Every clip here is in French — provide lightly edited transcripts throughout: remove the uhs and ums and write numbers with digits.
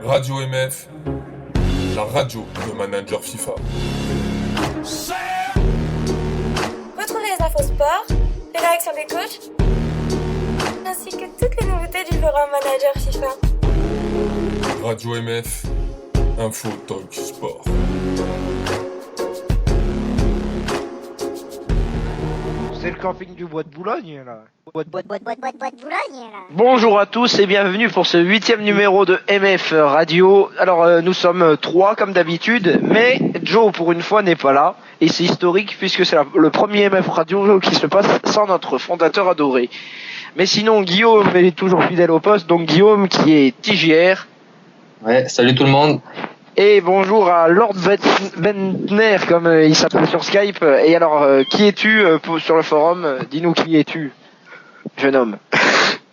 Radio MF, la radio de manager FIFA. Retrouvez les infos sport, les réactions des coachs, ainsi que toutes les nouveautés du forum manager FIFA. Radio MF, info talk sport. C'est le camping du Bois de Boulogne, là. Boîte de Boulogne, là. Bonjour à tous et bienvenue pour ce 8e numéro de MF Radio. Alors, nous sommes 3 comme d'habitude, mais Joe, pour une fois, n'est pas là. Et c'est historique puisque c'est le premier MF Radio qui se passe sans notre fondateur adoré. Mais sinon, Guillaume est toujours fidèle au poste, donc Guillaume qui est TJR. Ouais, salut tout le monde. Et bonjour à Lord Bentner, comme il s'appelle sur Skype. Et alors, qui es-tu sur le forum? Dis-nous qui es-tu, jeune homme,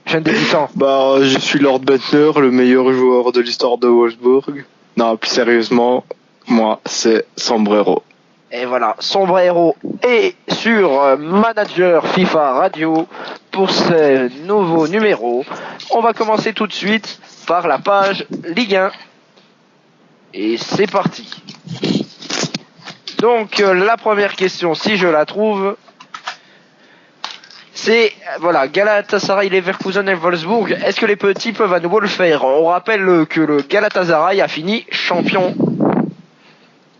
jeune débutant. Je suis Lord Bentner, le meilleur joueur de l'histoire de Wolfsburg. Non, plus sérieusement, moi, c'est Sombrero. Et voilà, Sombrero est sur Manager FIFA Radio pour ce nouveau numéro. On va commencer tout de suite par la page Ligue 1. Et c'est parti. Donc la première question, si je la trouve, c'est voilà, Galatasaray, Leverkusen et Wolfsburg. Est-ce que les petits peuvent à nouveau le faire? On rappelle que le Galatasaray a fini champion.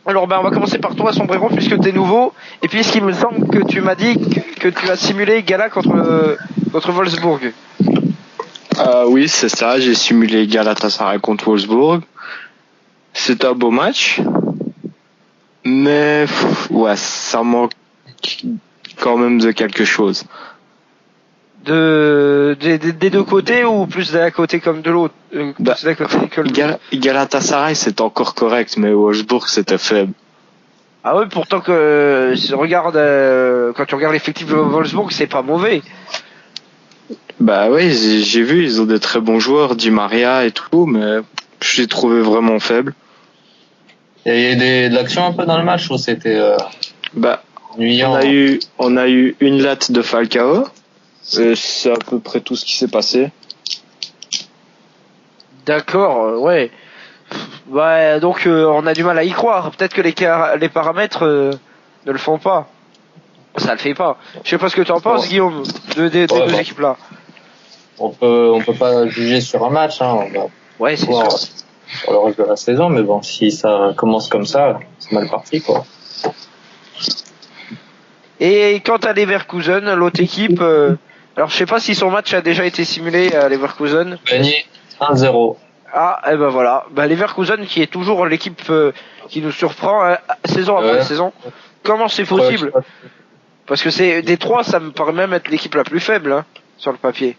Alors on va commencer par toi, Sombrero, puisque t'es nouveau. Et puis il me semble que tu m'as dit que tu as simulé Gala contre Wolfsburg. Oui, c'est ça, j'ai simulé Galatasaray contre Wolfsburg. C'est un beau match, mais ouais, ça manque quand même de quelque chose. Des deux côtés ou plus d'un côté comme de l'autre? Galatasaray c'est encore correct, mais Wolfsburg c'était faible. Ah oui, pourtant que si on regarde quand tu regardes l'effectif de Wolfsburg, c'est pas mauvais. Bah oui, j'ai vu, ils ont des très bons joueurs, Di Maria et tout, mais je les trouvais vraiment faibles. Il y a eu de l'action un peu dans le match ou c'était ennuyant? On a eu une latte de Falcao. C'est à peu près tout ce qui s'est passé. D'accord, ouais. Ouais, donc on a du mal à y croire. Peut-être que les paramètres ne le font pas. Ça le fait pas. Je sais pas ce que tu en penses, Guillaume, des deux équipes là. On peut pas juger sur un match, hein. Ouais, c'est sûr. Sur le reste de la saison, mais bon, si ça commence comme ça, c'est mal parti, quoi. Et quant à Leverkusen, l'autre équipe, alors je sais pas si son match a déjà été simulé à Leverkusen. Gagné 1-0. Ah, et ben voilà. Leverkusen qui est toujours l'équipe qui nous surprend saison après saison. Comment c'est possible? Parce que c'est des trois, ça me paraît même être l'équipe la plus faible, hein, sur le papier.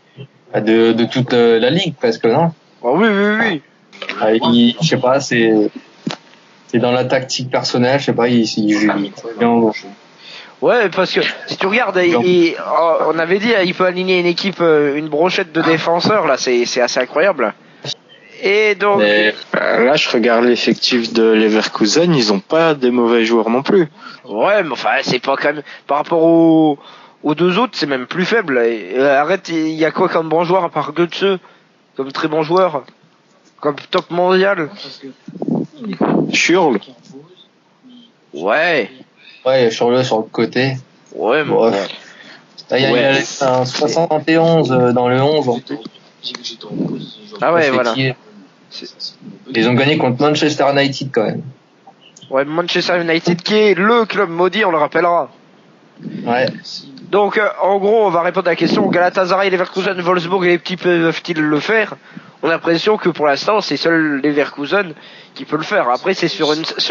De toute la ligue, presque, non? Ah oui. Je sais pas, c'est dans la tactique personnelle, je sais pas, il joue bien. Ouais, parce que si tu regardes, on avait dit, il peut aligner une équipe, une brochette de défenseurs, là, c'est assez incroyable. Et donc, là, je regarde l'effectif de Leverkusen, ils ont pas des mauvais joueurs non plus. Ouais, mais enfin, c'est pas quand même, par rapport aux deux autres, c'est même plus faible. Arrête, il y a quoi comme bon joueur à part Götze, comme très bon joueur, comme top mondial? Schürrle. Ouais. Ouais, sur le côté. Ouais, mais bon. Là, il y a un 71 dans le 11. Ah ouais, voilà. Ils ont gagné contre Manchester United quand même. Ouais, Manchester United qui est le club maudit, on le rappellera. Ouais. Donc, en gros, on va répondre à la question. Galatasaray, Leverkusen, Wolfsburg et les petits peuvent-ils le faire? On a l'impression que pour l'instant, c'est seul Leverkusen qui peut le faire. Après, c'est sur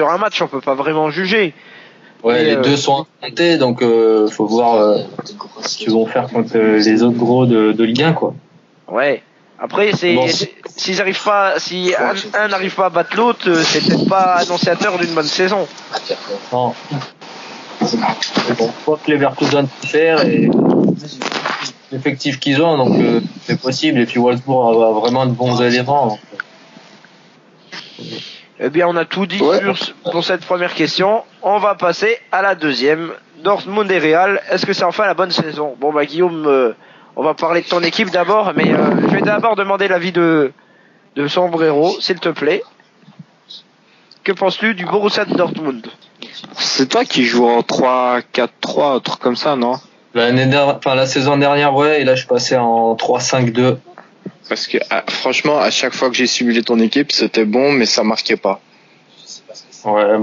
un match, on peut pas vraiment juger. Ouais, les deux sont affrontés, donc faut voir ce qu'ils vont faire contre les autres gros de Ligue 1, quoi. Ouais. Après, s'ils arrivent pas, si un n'arrive pas à battre l'autre, c'est peut-être pas annonciateur d'une bonne saison. Non. Bon, je crois que les Leverkusen peut faire et l'effectif qu'ils ont, donc c'est possible. Et puis Wolfsburg a vraiment de bons éléments. Donc. Eh bien, on a tout dit pour cette première question. On va passer à la deuxième. Dortmund et Real, est-ce que c'est enfin la bonne saison? Bon, Guillaume, on va parler de ton équipe d'abord, mais je vais d'abord demander l'avis de de Sombrero, s'il te plaît. Que penses-tu du Borussia Dortmund? C'est toi qui joues en 3-4-3, un truc comme ça, non? La saison dernière, ouais, et là, je suis passé en 3-5-2. Parce que franchement, à chaque fois que j'ai simulé ton équipe, c'était bon, mais ça marquait pas. Ouais,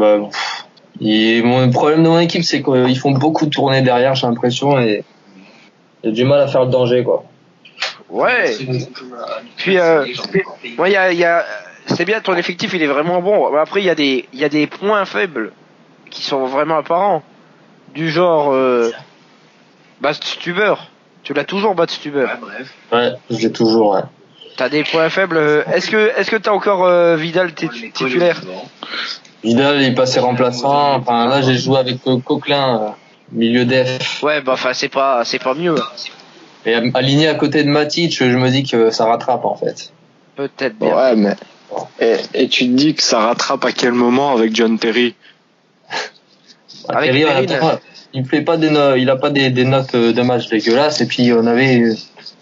mon problème de mon équipe, c'est qu'ils font beaucoup de tournées derrière, j'ai l'impression, et il y a du mal à faire le danger, quoi. Ouais. Puis, c'est bien, ton effectif, il est vraiment bon. Après, il y a des points faibles qui sont vraiment apparents. Du genre, Badstuber. Tu l'as toujours, Badstuber. Ouais, je l'ai toujours, ouais. T'as des points faibles. Est-ce que t'as encore Vidal titulaire? Vidal, il passait remplaçant. Enfin, là, j'ai joué avec Coquelin, milieu def. Ouais, c'est pas mieux. Et aligné à côté de Matic, je me dis que ça rattrape, en fait. Peut-être bien. Ouais, mais et tu te dis que ça rattrape à quel moment avec John Terry? Avec Terry, Perrine. il a pas des notes de match dégueulasses, et puis on avait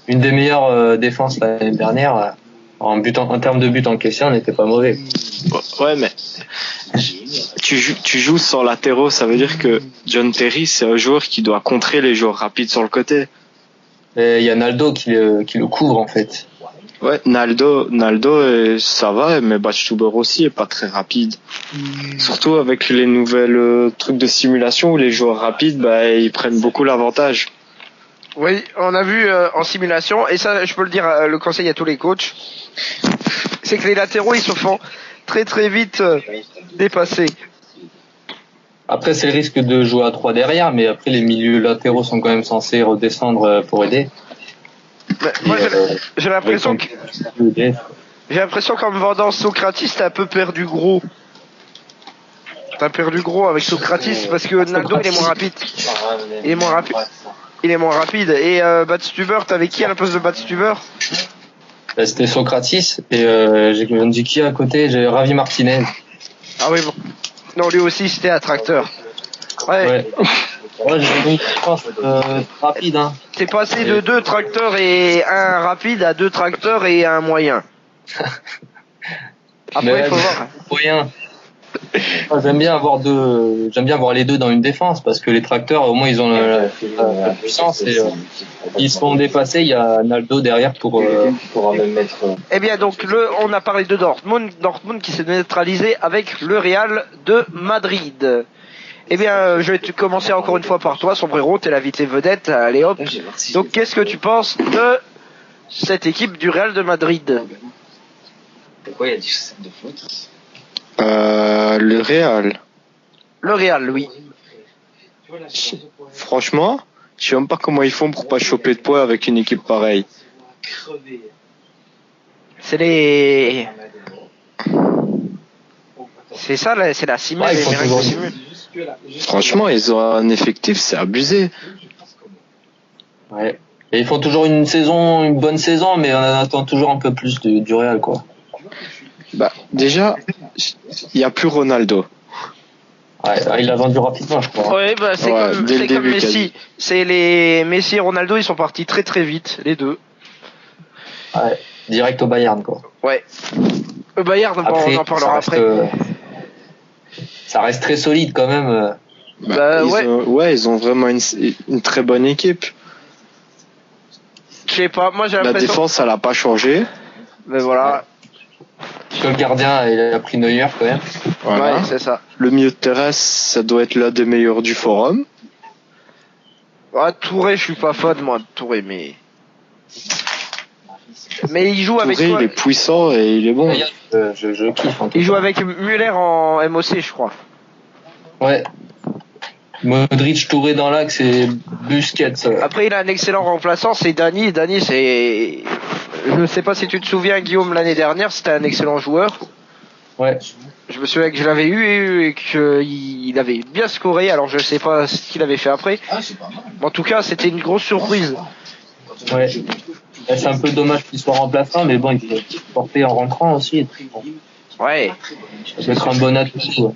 une des meilleures défenses l'année dernière. En termes de but encaissés, on n'était pas mauvais. Ouais, mais tu joues sans latéraux, ça veut dire que John Terry, c'est un joueur qui doit contrer les joueurs rapides sur le côté. Et il y a Naldo qui le couvre, en fait. Ouais, Naldo, ça va, mais Badstuber aussi est pas très rapide. Surtout avec les nouvelles trucs de simulation où les joueurs rapides, ils prennent beaucoup l'avantage. Oui, on a vu en simulation, et ça, je peux le dire, le conseil à tous les coachs, c'est que les latéraux, ils se font très très vite dépasser. Après, c'est le risque de jouer à 3 derrière, mais après, les milieux latéraux sont quand même censés redescendre pour aider. Moi, j'ai l'impression qu'en me vendant Socrates, t'as un peu perdu gros. T'as perdu gros avec Socrates parce que Naldo, il est moins rapide. Il est moins rapide. Et Badstuber, t'avais qui à la place de Badstuber? C'était Socrates, et j'ai dit qui à côté? J'ai Ravi Martinez. Ah oui, bon. Non, lui aussi, c'était un tracteur. Ouais. Ouais, j'ai une défense rapide, hein. T'es passé de 2 tracteurs et un rapide à 2 tracteurs et un moyen. Après, il faut voir. Moyen. J'aime bien avoir les deux dans une défense, parce que les tracteurs, au moins, ils ont la puissance, et ils se font dépasser. Il y a Naldo derrière pour en mettre. Eh bien, donc, on a parlé de Dortmund qui s'est neutralisé avec le Real de Madrid. Eh bien, je vais commencer encore une fois par toi, Sombrero, t'es l'invité vedette, allez hop. Donc, qu'est-ce que tu penses de cette équipe du Real de Madrid? Pourquoi il y a 17 de faute? Le Real. Le Real, oui. Franchement, je sais même pas comment ils font pour pas choper de points avec une équipe pareille. C'est les... C'est ça, c'est la simule, Ouais, les règles de simule. Franchement, ils ont un effectif, c'est abusé. Ouais. Et ils font toujours une bonne saison, mais on en attend toujours un peu plus du Real, quoi. Déjà, il y a plus Ronaldo. Ouais, il l'a vendu rapidement, je crois. Ouais, c'est comme Messi. quasi. C'est les Messi et Ronaldo, ils sont partis très très vite, les deux. Ouais, direct au Bayern, quoi. Ouais. Le Bayern, on en parlera après. Ça reste très solide quand même. Ils ont vraiment une très bonne équipe. Je sais pas, moi j'ai La l'impression... défense, elle a pas changé. Mais voilà. Que le gardien, il a pris Neuer quand même. Voilà. Ouais, c'est ça. Le milieu de terrain, ça doit être l'un des meilleurs du forum. Ah, Touré, je suis pas fan, moi, de Touré, mais il joue avec Touré, quoi? il est puissant et il est bon. Je kiffe. Il joue avec Müller en MOC, je crois. Ouais. Modric, Touré dans l'axe et Busquets. Après, il a un excellent remplaçant, c'est Dani. Dani, c'est... Je sais pas si tu te souviens, Guillaume, l'année dernière, c'était un excellent joueur. Ouais. Je me souviens que je l'avais eu et qu'il avait bien scoré, alors je sais pas ce qu'il avait fait après. Mais en tout cas, c'était une grosse surprise. Ouais. C'est un peu dommage qu'il soit remplaçant, mais bon, il peut porter en rentrant aussi. Ouais. Ça peut être un bon atout.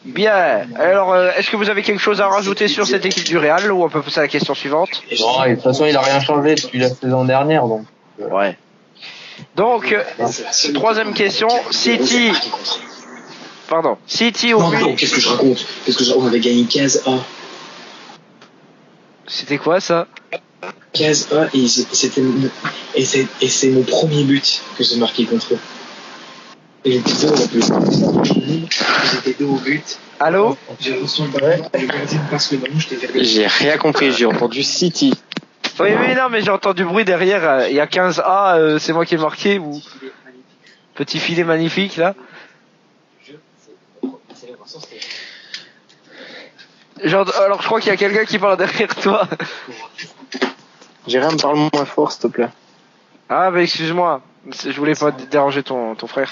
Bien. Alors, est-ce que vous avez quelque chose à rajouter sur cette équipe du Real ou on peut passer à la question suivante? Non, et de toute façon, il a rien changé depuis la saison dernière, donc. Ouais. Donc, troisième question, City. Pardon, City ou Non, qu'est-ce que je raconte? On avait gagné 15-1. C'était quoi ça? 15-1 et c'est mon premier but que j'ai marqué contre eux. Et j'étais deux en plus. J'étais deux au but. Allô? J'ai reçu le ballon, le gardien passe le ballon, je t'ai fait. J'ai rien compris, j'ai entendu City. Oui, non, mais j'ai entendu bruit derrière. Il y a 15A, c'est moi qui ai marqué ou petit filet magnifique là. Alors je crois qu'il y a quelqu'un qui parle derrière toi. Jérém, parle moins fort, s'il te plaît. Ah bah excuse-moi, je voulais pas déranger ton frère.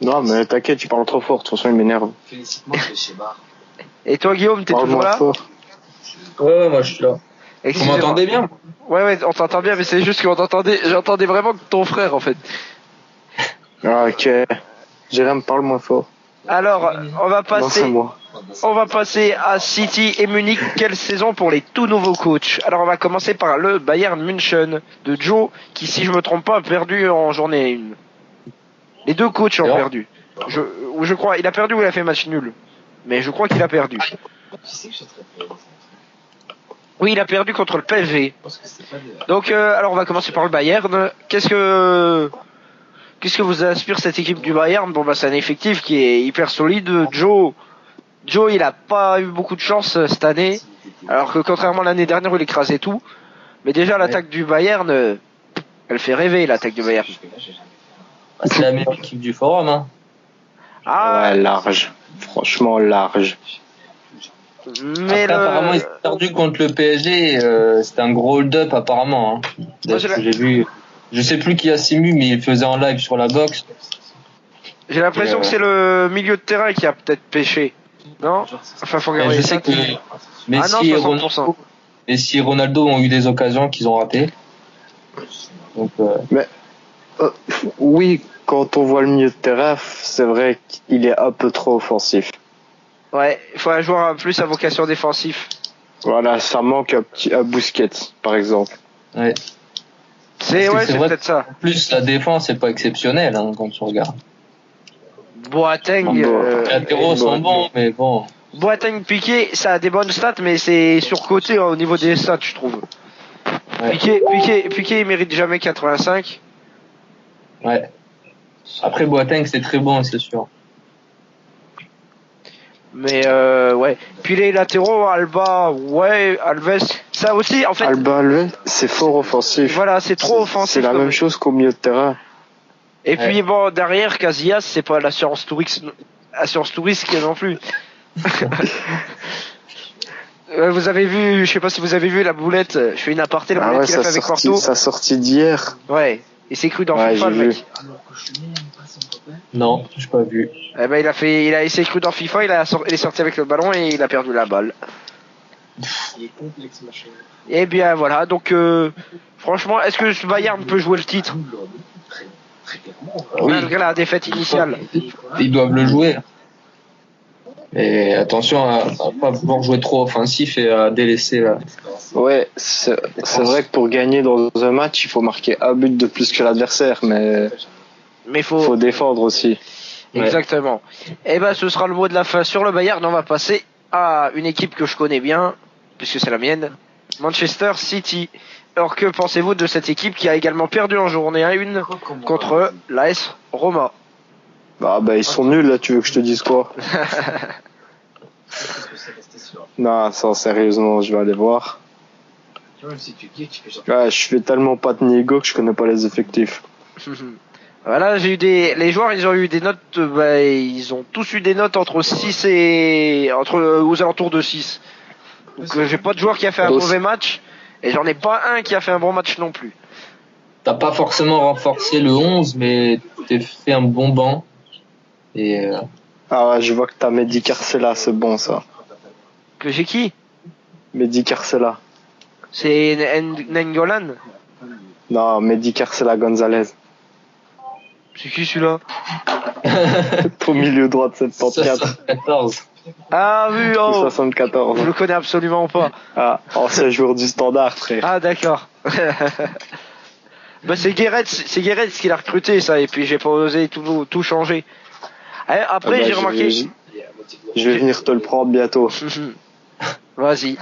Non, mais t'inquiète, tu parles trop fort, de toute façon, il m'énerve. Félicite-moi, je suis chez Bar. Et toi Guillaume, t'es Parle toujours moins là? fort. Ouais, moi je suis là. Vous Excusez-moi. m'entendez bien? Ouais, on t'entend bien, mais c'est juste qu'on j'entendais vraiment que ton frère en fait. Ah, ok. Jérém, parle moins fort. Alors, on va Non, c'est passer. moi. On va passer à City et Munich. Quelle saison pour les tout nouveaux coachs? Alors on va commencer par le Bayern München de Joe, qui si je me trompe pas a perdu en journée 1. Les deux coachs ont Alors perdu. Je crois, il a perdu ou il a fait match nul? Mais je crois qu'il a perdu. Oui, il a perdu contre le PSG. Donc alors on va commencer par le Bayern. Qu'est-ce que vous inspire cette équipe du Bayern? Bon bah c'est un effectif qui est hyper solide. Joe, il a pas eu beaucoup de chance cette année, alors que contrairement à l'année dernière où il écrasait tout. Mais déjà l'attaque du Bayern, elle fait rêver l'attaque du Bayern. C'est la meilleure équipe du forum, hein. Ah, Ouais, large. Franchement, large. mais Après, apparemment, ils ont perdu contre le PSG. C'était un gros hold-up, apparemment. Hein. Moi, J'ai vu. Je sais plus qui a simu, mais il faisait en live sur la box. j'ai l'impression que c'est le milieu de terrain qui a peut-être pêché. Non? Enfin, faut regarder Je ça. sais que Ah non, 60%. Messi et Ronaldo ont eu des occasions qu'ils ont ratées. Donc, Oui, quand on voit le milieu de terrain, c'est vrai qu'il est un peu trop offensif. Ouais, il faut un joueur plus à vocation défensive. Voilà, ça manque un Busquets, par exemple. ouais. C'est Parce que c'est vrai peut-être ça. En plus, la défense n'est pas exceptionnelle hein, quand tu regardes. Boateng, Bon, Les latéraux sont bons, mais bon. Boateng, Piqué, ça a des bonnes stats, mais c'est surcoté au niveau des stats, je trouve. Ouais. Piqué, il mérite jamais 85. Ouais. Après, Boateng, c'est très bon, c'est sûr. Mais ouais. Puis les latéraux, Alba, ouais, Alves, ça aussi, en fait. Alba, c'est fort offensif. Voilà, c'est trop offensif. C'est la comme- même chose qu'au milieu de terrain. Et puis bon, derrière, Casillas, c'est pas l'assurance touriste non plus. Vous avez vu, je sais pas si vous avez vu la boulette, je fais une aparté, la Ah boulette ouais, qu'il a fait avec Porto. sa sortie d'hier. Ouais, il s'est cru dans Ouais, FIFA, j'ai le vu. mec. Non, j'ai pas vu. Eh ben, il s'est cru dans FIFA, il est sorti avec le ballon et il a perdu la balle. Il est complexe, machin. Et bien voilà, donc franchement, est-ce que ce Bayern peut jouer le titre Très clairement. Oui. malgré la défaite initiale? Ils doivent le jouer. Et attention à pas vouloir jouer trop offensif et à délaisser là. Ouais, c'est vrai que pour gagner dans un match, il faut marquer un but de plus que l'adversaire, mais Mais faut défendre aussi. exactement. Et ben ce sera le mot de la fin sur le Bayern. On va passer à une équipe que je connais bien, puisque c'est la mienne, Manchester City. Alors que pensez-vous de cette équipe qui a également perdu en journée 1 contre l'AS Roma? Bah, ils sont nuls, là, tu veux que je te dise quoi? Non, sans sérieusement, je vais aller voir. Même si tu guides, tu fais genre. Ouais, je fais tellement pas de négo que je connais pas les effectifs. Voilà, les joueurs, ils ont eu des notes, ils ont tous eu des notes entre 6 et aux alentours de 6. Donc j'ai pas de joueur qui a fait un mauvais match et j'en ai pas un qui a fait un bon match non plus. T'as pas forcément renforcé le 11, mais t'as fait un bon banc. Et Ah ouais, je vois que t'as Mehdi Carcela, c'est bon ça. Que j'ai qui? Mehdi Carcela. C'est Nengolan. Non, Mehdi Carcela Gonzalez. C'est qui celui-là? Au milieu droit de 74. 74. Ah oui, Ou oh, 74. je le connais absolument pas. Ah, ancien joueur du Standard, frère. Ah d'accord. Bah c'est Guéret qui l'a recruté ça, et puis j'ai pas osé tout changer. Après j'ai remarqué. Je vais venir te le prendre bientôt. Vas-y.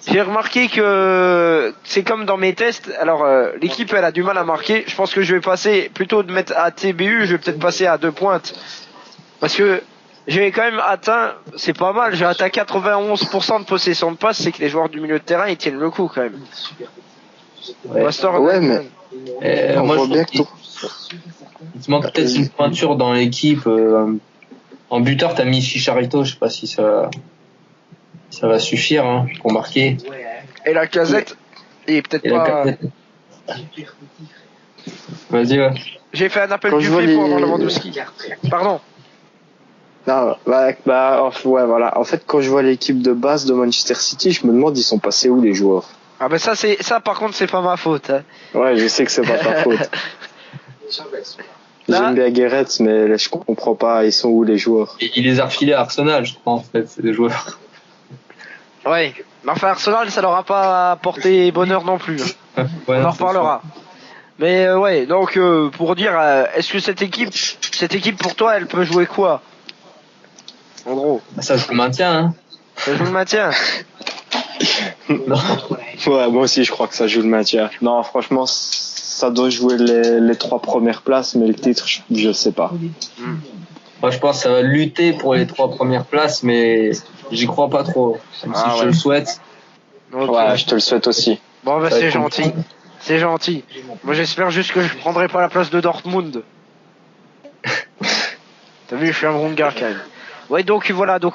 J'ai remarqué que c'est comme dans mes tests. Alors l'équipe elle a du mal à marquer. Je pense que je vais passer plutôt de mettre à TBU, je vais peut-être passer à 2 pointes. Parce que j'ai quand même atteint, c'est pas mal, j'ai atteint 91% de possession de passe, c'est que les joueurs du milieu de terrain ils tiennent le coup quand même. Ouais, mais on moi, voit je bien trouve qu'il te manque peut-être une pointure dans l'équipe. En buteur, t'as mis Chicharito, je sais pas si ça va suffire hein, pour marquer. Et la casette, il est peut-être pas. Vas-y, ouais. J'ai fait un appel Quand du je vois fait pour les- avoir Lewandowski. Pardon. Non, ouais, voilà. En fait, quand je vois l'équipe de base de Manchester City, je me demande ils sont passés où les joueurs. Ah ben ça par contre c'est pas ma faute. Hein. Ouais, je sais que c'est pas ta faute. Là- J'aime bien Guéret, mais je comprends pas, ils sont où les joueurs. Et il les a refilés à Arsenal, je crois, en fait, c'est des joueurs. Ouais. Mais enfin Arsenal ça leur a pas apporté bonheur non plus. Hein. Ouais, On non, en reparlera. Mais ouais, donc pour dire, est-ce que cette équipe pour toi, elle peut jouer quoi? En gros, ça je le maintiens, hein. ça joue le maintien. Non. Ouais, moi aussi je crois que ça joue le maintien. Non, franchement, ça doit jouer les 3 premières places, mais le titre, je sais pas. Moi, je pense que ça va lutter pour les 3 premières places, mais j'y crois pas trop. Même si je ouais. le souhaite. Donc, Ouais, je te le souhaite aussi. bon bah ça va c'est être gentil. C'est gentil. Moi j'espère juste que je prendrai pas la place de Dortmund. T'as vu, je suis un bon gars quand même. Ouais donc voilà, donc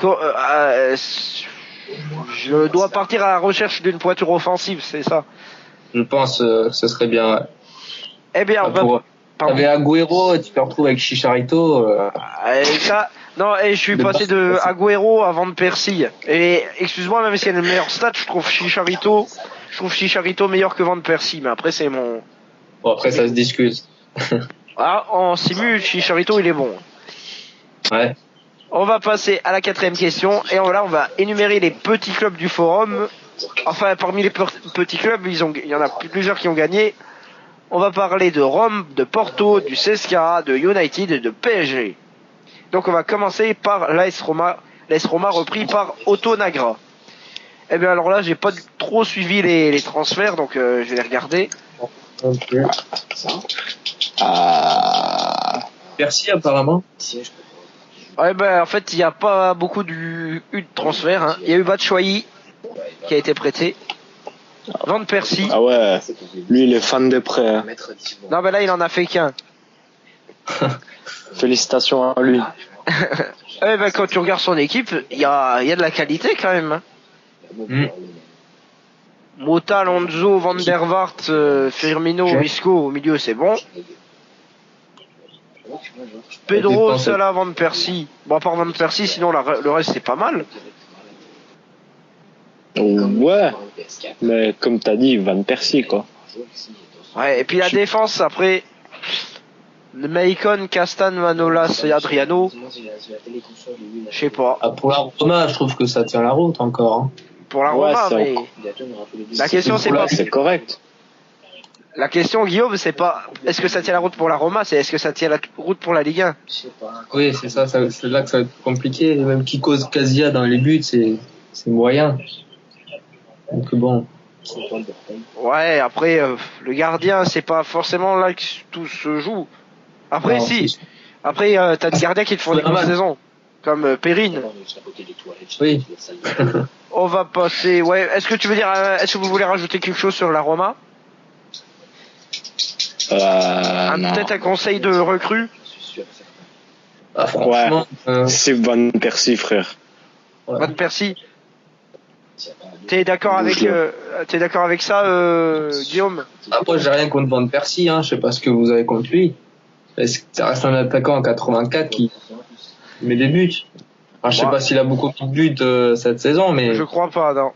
je dois partir à la recherche d'une pointure offensive, c'est ça. Je pense que ce serait bien. Ouais. Eh bien, on va. Pour- Pardon. T'avais Agüero, tu te retrouves avec Chicharito. Et ça, non, et je suis Le passé bas, de c'est Agüero à Van Persie. Et excuse-moi, même si elle a le meilleur stat, je trouve Chicharito meilleur que Van Persie. Mais après, c'est mon. Bon, après, ça se discute. Ah, en simu, Chicharito, il est bon. Ouais. On va passer à la 4e question. Et là, on va énumérer les petits clubs du forum. Enfin, parmi les petits clubs, il y en a plusieurs qui ont gagné. On va parler de Rome, de Porto, du CSKA, de United et de PSG. Donc on va commencer par l'AS Roma. L'AS Roma repris par Otto Nagra. Eh bien alors là, j'ai pas trop suivi les transferts, donc je vais les regarder. Percy, apparemment. Ouais ben en fait, il n'y a pas beaucoup eu de transferts. Hein. Il y a eu Batshuayi qui a été prêté. Van Persie. Ah ouais, lui il est fan des prêts. Hein. Non ben là, il en a fait qu'un. Félicitations à lui. Eh ben quand tu regardes son équipe, il y a de la qualité quand même. Hein. Mm. Mota, Alonso, Van der Vaart, Firmino, Isco au milieu, c'est bon. Pedro, Salah, Van Persie. Bon, à part Van Persie, sinon le reste c'est pas mal. Ouais, mais comme t'as dit, Van Persie quoi. Ouais, et puis la défense après. Maicon, Castan, Manolas et Adriano. Je sais pas. Ah, pour la Roma, je trouve que ça tient la route encore. Hein. Pour la Ouais, Roma, c'est mais. La question c'est pas. C'est correct. La question, Guillaume, c'est pas est-ce que ça tient la route pour la Roma, c'est est-ce que ça tient la route pour la Ligue 1. Oui, c'est ça, c'est là que ça va être compliqué. Même Kiko Casia dans les buts, c'est moyen. Donc bon. Ouais, après, le gardien, c'est pas forcément là que tout se joue. Après, Non, si. c'est- Après, t'as des gardiens qui te font des bonnes saisons. Comme Perrine. Oui. On va passer. Ouais, est-ce que tu veux dire. Est-ce que vous voulez rajouter quelque chose sur la Roma? Non. Peut-être un conseil de recrue? Ah, franchement, C'est Van Persie, frère. Van Persie. T'es d'accord avec ça, Guillaume? après, j'ai rien contre Van Persie, hein. Je sais pas ce que vous avez contre lui. Ça reste un attaquant en 84 qui met des buts. Enfin, je sais Ouais. pas s'il a beaucoup de buts cette saison, mais Je crois pas, non.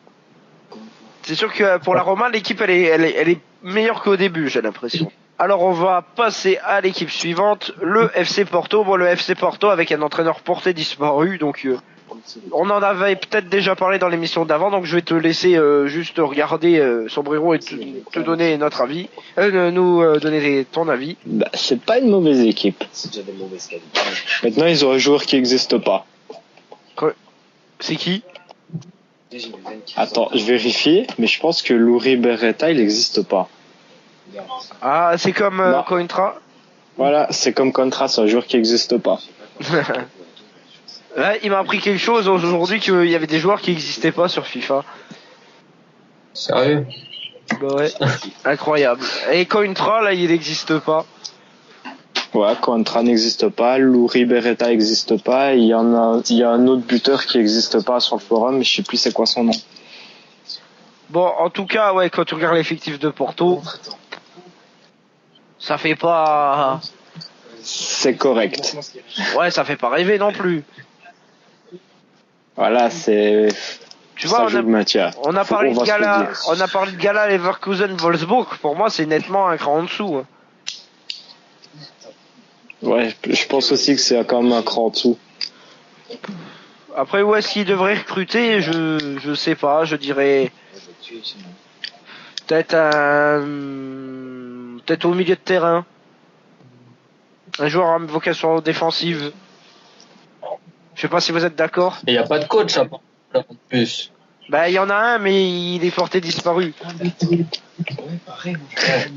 C'est sûr que pour la Roma, l'équipe elle est meilleure qu'au début, j'ai l'impression. Alors on va passer à l'équipe suivante, le FC Porto. Bon, le FC Porto avec un entraîneur porté disparu, donc on en avait peut-être déjà parlé dans l'émission d'avant, donc je vais te laisser juste regarder Sombrero et te donner notre avis, nous donner ton avis. Bah, c'est pas une mauvaise équipe. C'est déjà des mauvaises qualités. Maintenant, ils ont un joueur qui n'existe pas. C'est qui? Déjà, une veine qui Attends, je vérifie, mais je pense que Louri Beretta, il n'existe pas. regarde. Ah, c'est comme Non. Cointra. Voilà, c'est comme Contra, c'est un joueur qui n'existe pas. Ouais, il m'a appris quelque chose aujourd'hui qu'il y avait des joueurs qui n'existaient pas sur FIFA. Sérieux? Bah ouais, incroyable. Et Cointra, là, il n'existe pas. Ouais, Contra n'existe pas, Louri Beretta n'existe pas, il y a un autre buteur qui n'existe pas sur le forum, mais je sais plus c'est quoi son nom. Bon, en tout cas, ouais, quand tu regardes l'effectif de Porto, ça fait pas... C'est correct. Ouais, ça fait pas rêver non plus. Voilà, c'est... Tu ça vois, joue le maintien. on a parlé de va se le Gala, dire. on a parlé de Gala Leverkusen Wolfsburg. Pour moi, c'est nettement un cran en dessous. Hein. Ouais, je pense aussi que c'est quand même un cran en dessous. Après, où est-ce qu'il devrait recruter? Je sais pas. Je dirais peut-être au milieu de terrain. Un joueur à vocation défensive. Je sais pas si vous êtes d'accord. Et il n'y a pas de coach en plus. Bah, il y en a un, mais il est porté disparu. Ouais, pareil, mon frère.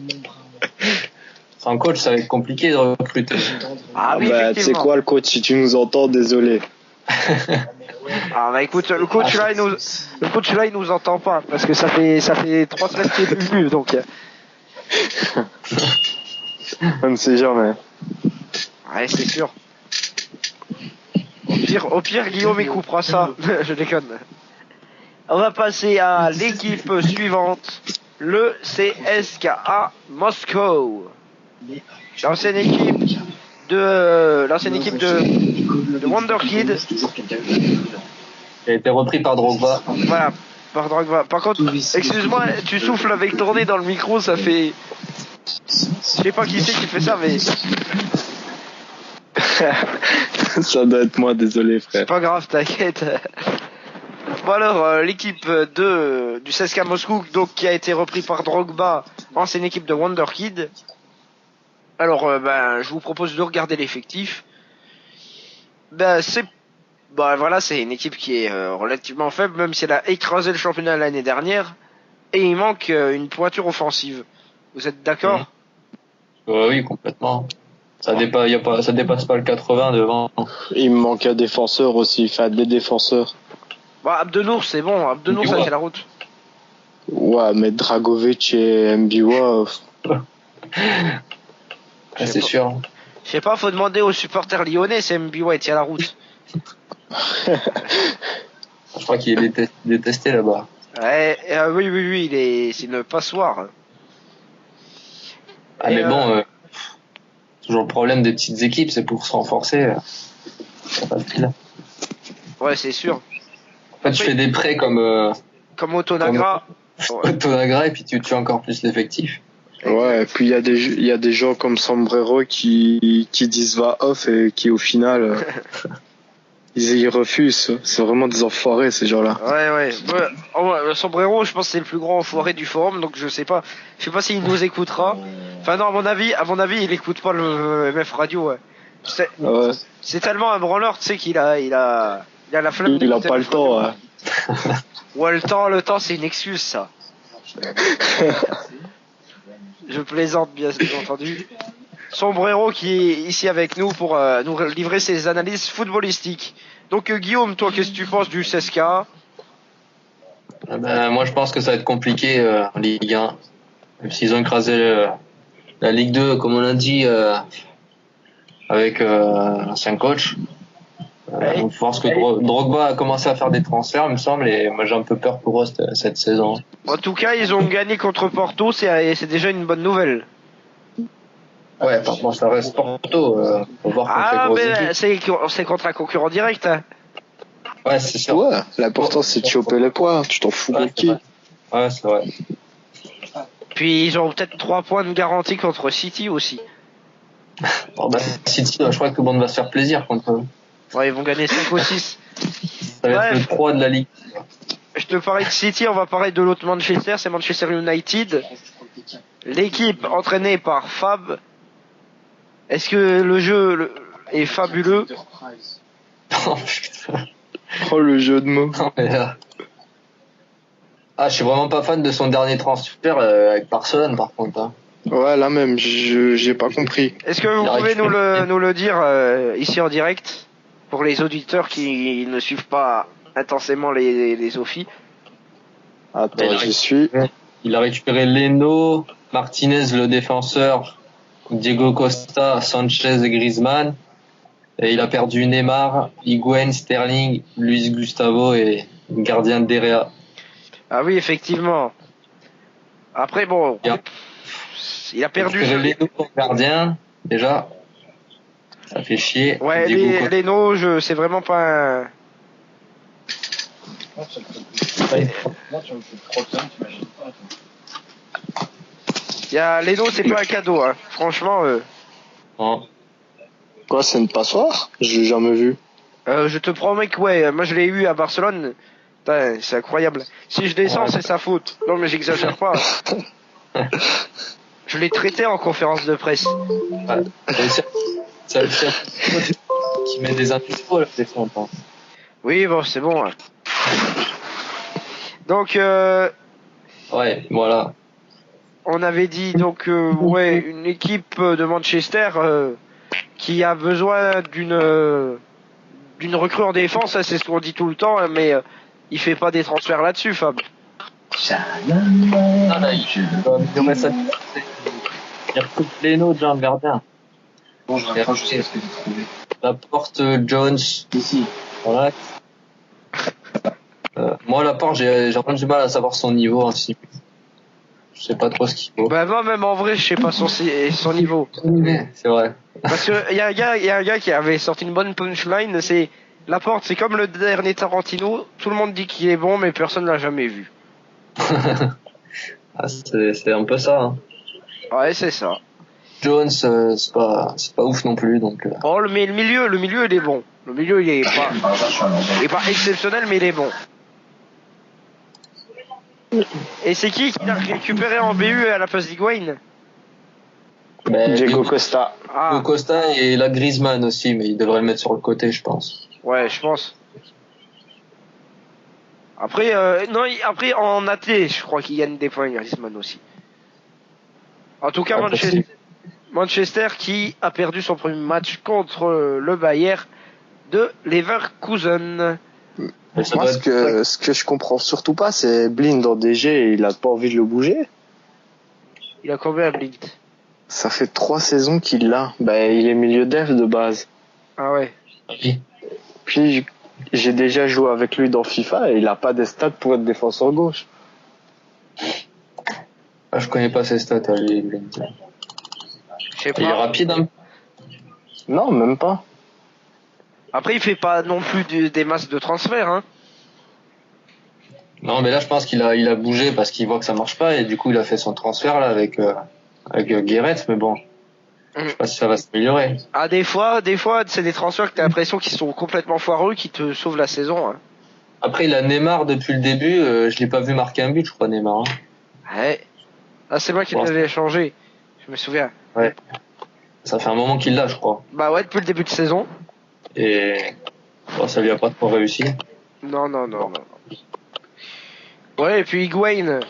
Sans coach, ça va être compliqué de recruter. Ah oui, bah, tu sais effectivement. quoi, le coach, si tu nous entends, désolé. Ah bah écoute, le coach là, il nous entend pas parce que ça fait 3 semaines qu'il est plus venu, donc. On ne sait jamais. Ouais, c'est sûr. Au pire, Guillaume il coupera ça. Je déconne. On va passer à l'équipe suivante, le CSKA Moscow. L'ancienne équipe de Wonder Kid. Il a été repris par Drogba. Voilà, par Drogba. Par contre, excuse-moi, tu souffles avec ton nez dans le micro, ça fait... Je sais pas qui c'est qui fait ça, mais Ça doit être moi, désolé, frère. c'est pas grave, t'inquiète. Bon alors, l'équipe du CSKA Moscou, donc qui a été repris par Drogba, ancienne équipe de Wonder Kid. Alors, je vous propose de regarder l'effectif. C'est une équipe qui est relativement faible, même si elle a écrasé le championnat l'année dernière. Et il manque une pointure offensive. Vous êtes d'accord? Oui, complètement. Ça dépasse pas le 80 devant. Il me manque un défenseur aussi, enfin des défenseurs. Bah, Abdenour, c'est bon. Abdenour, ça fait la route. Ouais, mais Dragovic et Mbiwa, C'est sûr. Je sais pas, faut demander aux supporters lyonnais si MBY tient la route. Je crois qu'il est détesté là-bas. Ouais, oui, c'est une passoire. Ah, mais bon, toujours le problème des petites équipes, c'est pour se renforcer. C'est pas facile. Ouais, c'est sûr. En fait, tu fais des prêts comme Comme Otonagra. Tonagra et puis tu tues encore plus l'effectif. ouais, et puis il y a des gens comme Sombrero qui disent va off et qui au final ils refusent. C'est vraiment des enfoirés ces gens-là. Ouais. Sombrero, je pense que c'est le plus grand enfoiré du forum, donc je sais pas s'il nous écoutera. Enfin non, à mon avis, il écoute pas le MF Radio. Ouais. Ouais. C'est tellement un branleur, tu sais qu'il a la flemme. Il a d'écouter pas MF le temps. Radio. Ouais. Ouais, le temps, c'est une excuse, ça. Je plaisante, bien entendu. Sombrero qui est ici avec nous pour nous livrer ses analyses footballistiques. Donc Guillaume, toi, qu'est-ce que tu penses du CSKA? Moi, je pense que ça va être compliqué en Ligue 1. Même s'ils ont écrasé la Ligue 2, comme on l'a dit, avec l'ancien coach. Ouais. Je pense que Drogba a commencé à faire des transferts, il me semble, et moi j'ai un peu peur pour eux cette saison. En tout cas, ils ont gagné contre Porto, c'est déjà une bonne nouvelle. Ouais, par contre, ça reste Porto. Faut voir contre les grosses équipes. C'est contre un concurrent direct. Hein. Ouais, c'est sûr. Ouais, l'important c'est de choper les points. Tu t'en fous de qui? Ouais, c'est vrai. Puis ils ont peut-être 3 points de garantie contre City aussi. Bon, City, je crois que tout le monde va se faire plaisir contre eux. Ouais, ils vont gagner 5 ou 6. Ça va être le 3 de la Ligue. Je te parlais de City, on va parler de l'autre Manchester, c'est Manchester United. L'équipe entraînée par Fab. Est-ce que le jeu est fabuleux? Oh putain. Oh, le jeu de mots. Non, mais là... Ah, je suis vraiment pas fan de son dernier transfert avec Barcelone par contre. Hein. Ouais, là même, j'ai pas compris. Est-ce que vous pouvez nous le dire ici en direct pour les auditeurs qui ne suivent pas intensément les Sophies? Attends, j'y suis. Il a récupéré Leno, Martinez le défenseur, Diego Costa, Sanchez et Griezmann. Et il a perdu Neymar, Higuaín, Sterling, Luis Gustavo et le gardien Derrea. Ah oui, effectivement. Après, bon, il a perdu. Leno comme gardien, déjà. Ça fait chier. Ouais, Leno, c'est vraiment pas un... Leno, c'est pas un cadeau, hein. Franchement. Non. Quoi, c'est une passoire? J'ai jamais vu. Je te promets que ouais, moi je l'ai eu à Barcelone. Putain, c'est incroyable. Si je descends, c'est sa faute. Non, mais j'exagère pas. Je l'ai traité en conférence de presse. Ouais. C'est qui met des infos là, des fois, on pense. Oui, bon, c'est bon. Hein. Donc, ouais, voilà. On avait dit donc ouais, une équipe de Manchester qui a besoin d'une recrue en défense, ça, c'est ce qu'on dit tout le temps, mais il fait pas des transferts là-dessus, Fab. Ah là, il aurait ça. Il recrute Leno, déjà le gardien. Bon, je vais rajouter ce que j'ai trouvé. Laporte, Jones. Ici. Voilà. Moi, Laporte, j'ai vraiment du mal à savoir son niveau ainsi. Je sais pas trop ce qu'il faut. Bah moi même en vrai, je sais pas son niveau. Mais c'est vrai. Parce que il y a un gars qui avait sorti une bonne punchline, c'est Laporte, c'est comme le dernier Tarantino, tout le monde dit qu'il est bon mais personne l'a jamais vu. Ah, c'est un peu ça. Hein. Ouais, c'est ça. Jones, c'est pas ouf non plus, donc. Oh, mais le milieu il est bon. Le milieu il est pas exceptionnel, mais il est bon. Et c'est qui a récupéré en BU à la place d'Higuaín? Diego Costa. Ah. Diego Costa et la Griezmann aussi, mais il devrait le mettre sur le côté, je pense. Ouais, je pense. Après, non, après en AT, je crois qu'il gagne des points, Griezmann aussi. En tout cas, Manchester qui a perdu son premier match contre le Bayern de Leverkusen. Moi, ce que je comprends surtout pas, c'est Blind en DG, il a pas envie de le bouger. Il a combien, Blind? Ça fait 3 saisons qu'il l'a. Bah, il est milieu def de base. Ah ouais. Oui. Puis, j'ai déjà joué avec lui dans FIFA et il a pas des stats pour être défenseur gauche. Ah, je connais pas ses stats à lui. Je sais Il est pas. rapide, hein. Non, même pas. Après, il fait pas non plus des masses de transferts, hein. Non, mais là, je pense qu'il a bougé parce qu'il voit que ça marche pas et du coup, il a fait son transfert là avec Guéret, mais bon. Je sais pas si ça va s'améliorer. Ah, des fois, c'est des transferts que t'as l'impression qu'ils sont complètement foireux, qui te sauvent la saison, hein. Après, il a Neymar depuis le début. Je l'ai pas vu marquer un but, je crois, Neymar. Hein. Ouais. Ah, c'est moi qui l'avais échangé. Je me souviens. Ouais. Ça fait un moment qu'il l'a, je crois. Bah ouais, depuis le début de saison. Et bon, ça lui a pas trop réussi. Non. Ouais, et puis Higuaín.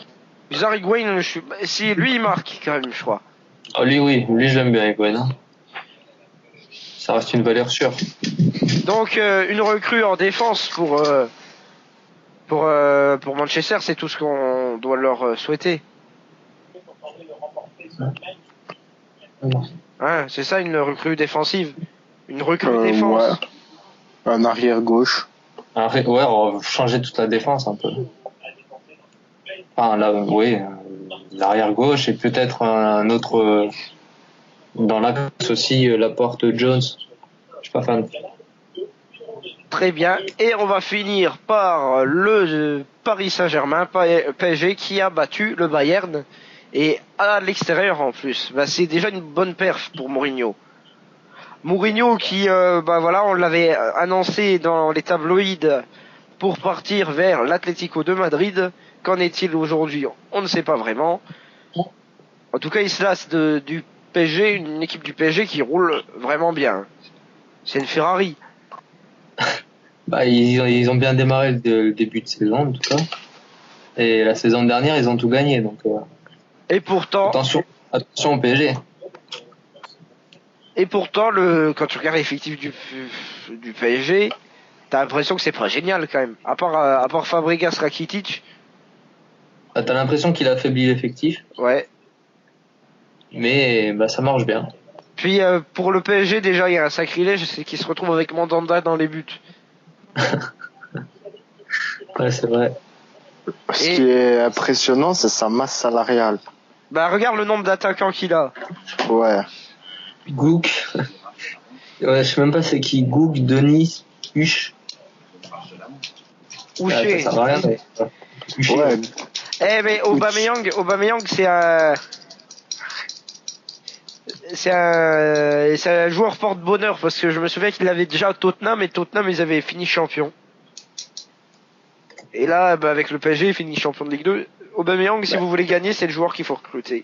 Bizarre, Higuaín, si lui il marque quand même, je crois. Ah, lui, j'aime bien, Higuaín. Hein. Ça reste une valeur sûre. Donc une recrue en défense pour Manchester, c'est tout ce qu'on doit leur souhaiter. Hein, c'est ça une recrue défensive. Une recrue défense. Ouais. Un arrière gauche. Ouais, on va changer toute la défense un peu. Enfin, là, oui, l'arrière gauche et peut-être un autre dans l'axe aussi, Laporte, Jones. Je suis pas fan. Très bien. Et on va finir par le Paris Saint-Germain, PSG, qui a battu le Bayern. Et à l'extérieur en plus. Bah, c'est déjà une bonne perf pour Mourinho. Mourinho qui, bah voilà, on l'avait annoncé dans les tabloïds pour partir vers l'Atlético de Madrid. Qu'en est-il aujourd'hui? On ne sait pas vraiment. En tout cas, il se lasse du PSG, une équipe du PSG qui roule vraiment bien. C'est une Ferrari. Bah, ils ont bien démarré le début de saison, en tout cas. Et la saison dernière, ils ont tout gagné. Donc, Et pourtant, attention au PSG. Et pourtant, quand tu regardes l'effectif du PSG, t'as l'impression que c'est pas génial quand même. À part Fabregas, Rakitic. Bah, t'as l'impression qu'il affaiblit l'effectif. Ouais. Mais bah, ça marche bien. Puis pour le PSG, déjà, il y a un sacrilège, c'est qu'il se retrouve avec Mandanda dans les buts. Ouais, c'est vrai. Ce qui est impressionnant, c'est sa masse salariale. Bah regarde le nombre d'attaquants qu'il a. Ouais. Gouk. Ouais, je sais même pas c'est qui. Gouk, Denis, Huche. Ouché. Ça sert à rien, mais... Huché. Ouais. Mais Aubameyang, c'est un joueur porte-bonheur parce que je me souviens qu'il avait déjà à Tottenham et Tottenham ils avaient fini champion. Et là, avec le PSG, il finit champion de Ligue 2. Aubameyang, si vous voulez gagner, c'est le joueur qu'il faut recruter.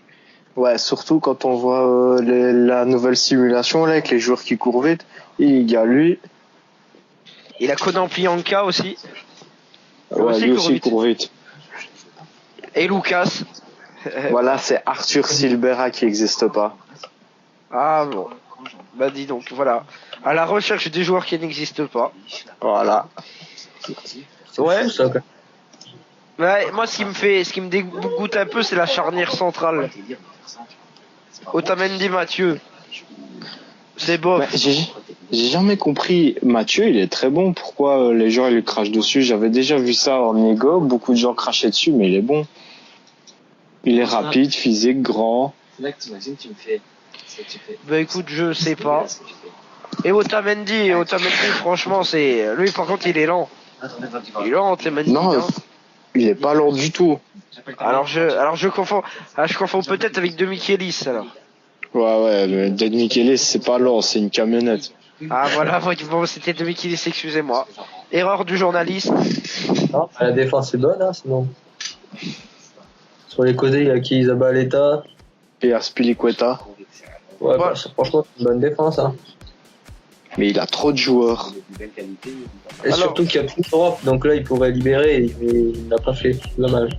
Ouais, surtout quand on voit la nouvelle simulation là, avec les joueurs qui courent vite. Il y a lui. Il a Conan Plianka aussi. Ouais, lui aussi il court vite. Et Lucas. Voilà, c'est Arthur Silbera qui n'existe pas. Ah bon. Bah dis donc, voilà. À la recherche des joueurs qui n'existent pas. Voilà. Ouais. Fou, ça, quoi. Ouais, moi ce qui me dégoûte un peu, c'est la charnière centrale. Otamendi Mathieu. C'est beau. Ouais, j'ai jamais compris. Mathieu, il est très bon. Pourquoi les gens ils lui crachent dessus? J'avais déjà vu ça en Ego. Beaucoup de gens crachaient dessus, mais il est bon. Il est rapide, physique, grand. C'est là que tu imagines, tu me fais. Bah écoute, je sais pas. Et Otamendi, franchement, c'est lui par contre, il est lent. Il est lent, Otamendi. Non, hein. il est pas lent du tout. Alors je confonds. Ah, je confonds peut-être avec De Michelis alors. Ouais, mais Dead Michelis, c'est pas lent, c'est une camionnette. Ah voilà, bon, c'était De Michelis, excusez-moi. Erreur du journaliste. Non, la défense est bonne, hein, sinon. Sur les côtés, il y a qui? Zabaleta. Et Aspilicueta. Ouais, bah, franchement, c'est une bonne défense, hein. Mais il a trop de joueurs. Et surtout qu'il n'y a plus d'Europe, donc là, il pourrait libérer, mais il n'a pas fait. C'est dommage.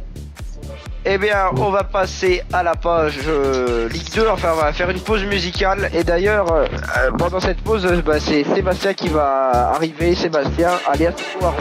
Eh bien, on va passer à la page Ligue 2, enfin on va faire une pause musicale. Et d'ailleurs, pendant cette pause, c'est Sébastien qui va arriver, Sébastien alias Poirot.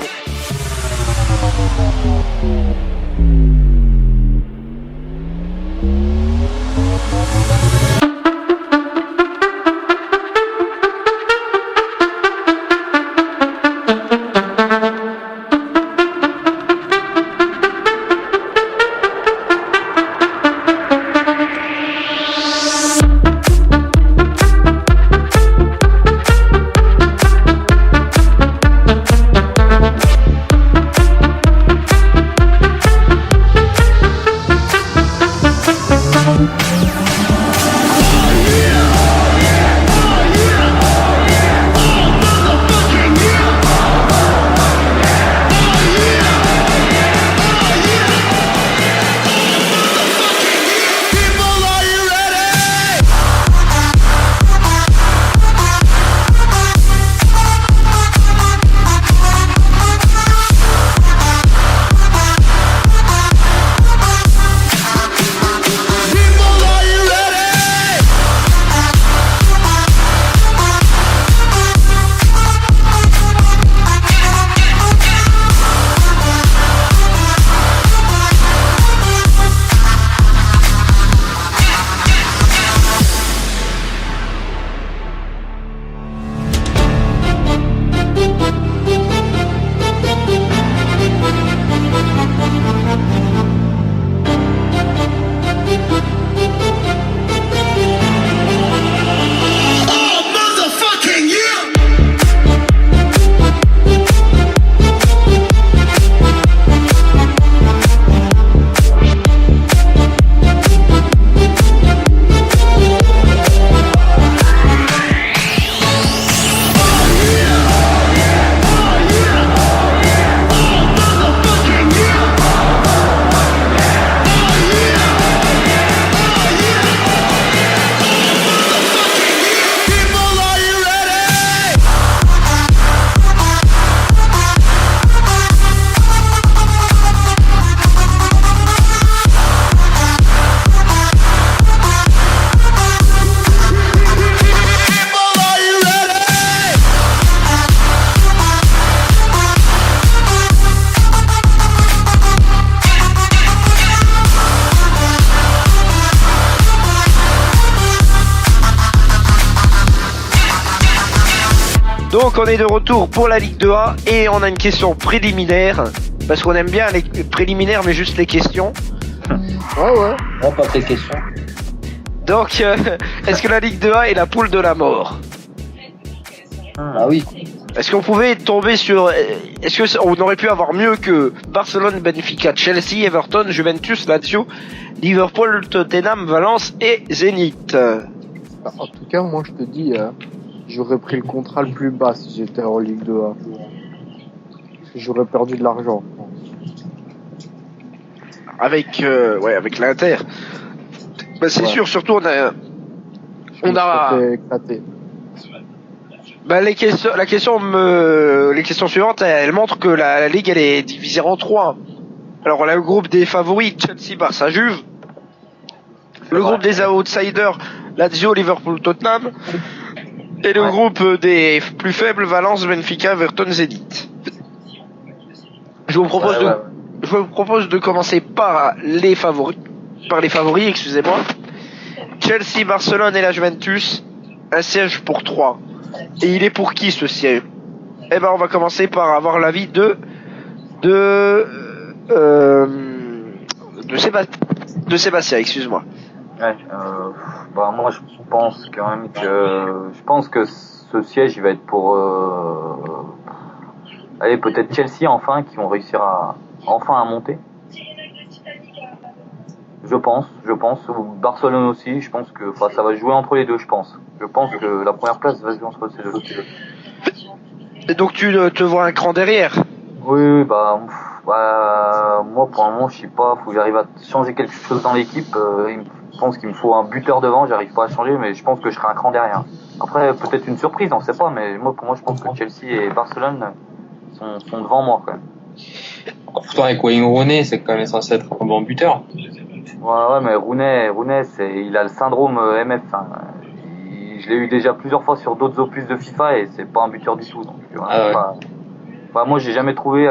Donc on est de retour pour la Ligue 2A et on a une question préliminaire, parce qu'on aime bien les préliminaires mais juste les questions. Ouais, pas tes questions. Donc est-ce que la Ligue 2A est la poule de la mort? Ah oui. Est-ce qu'on pouvait tomber sur... Est-ce que on aurait pu avoir mieux que Barcelone, Benfica, Chelsea, Everton, Juventus, Lazio, Liverpool, Tottenham, Valence et Zénith? En tout cas, moi je te dis, j'aurais pris le contrat le plus bas si j'étais en Ligue 2A. Parce que j'aurais perdu de l'argent. Avec l'Inter. Bah c'est sûr, surtout on a fait éclater. Bah les questions suivantes, elles montrent que la ligue elle est divisée en 3. Alors on a le groupe des favoris Chelsea, Barça, Juve. Le groupe des outsiders Lazio, Liverpool, Tottenham. Et le groupe des plus faibles Valence, Benfica, Everton, Zenit. Je vous propose de commencer par les favoris, excusez-moi. Chelsea, Barcelone et la Juventus, un siège pour 3. Et il est pour qui ce siège? Eh ben on va commencer par avoir l'avis de Sébastien, excuse-moi. Ouais, moi je pense quand même que ce siège il va être pour allez, peut-être Chelsea enfin qui vont réussir à monter. Je pense, ou Barcelone aussi, je pense que ça va jouer entre les deux, je pense. Je pense que la première place va jouer entre ces deux. Et donc tu te vois un cran derrière? Oui, moi pour le moment je sais pas, faut que j'arrive à changer quelque chose dans l'équipe. Je pense qu'il me faut un buteur devant, j'arrive pas à changer, mais je pense que je serai un cran derrière. Après peut-être une surprise, on sait pas, mais pour moi je pense que Chelsea et Barcelone sont devant moi quand même. Pourtant avec Wayne Rooney, c'est quand même censé être un bon buteur. Ouais, mais Rooney, il a le syndrome MF. Je l'ai eu déjà plusieurs fois sur d'autres opus de FIFA et c'est pas un buteur du tout. Donc, moi, j'ai jamais trouvé,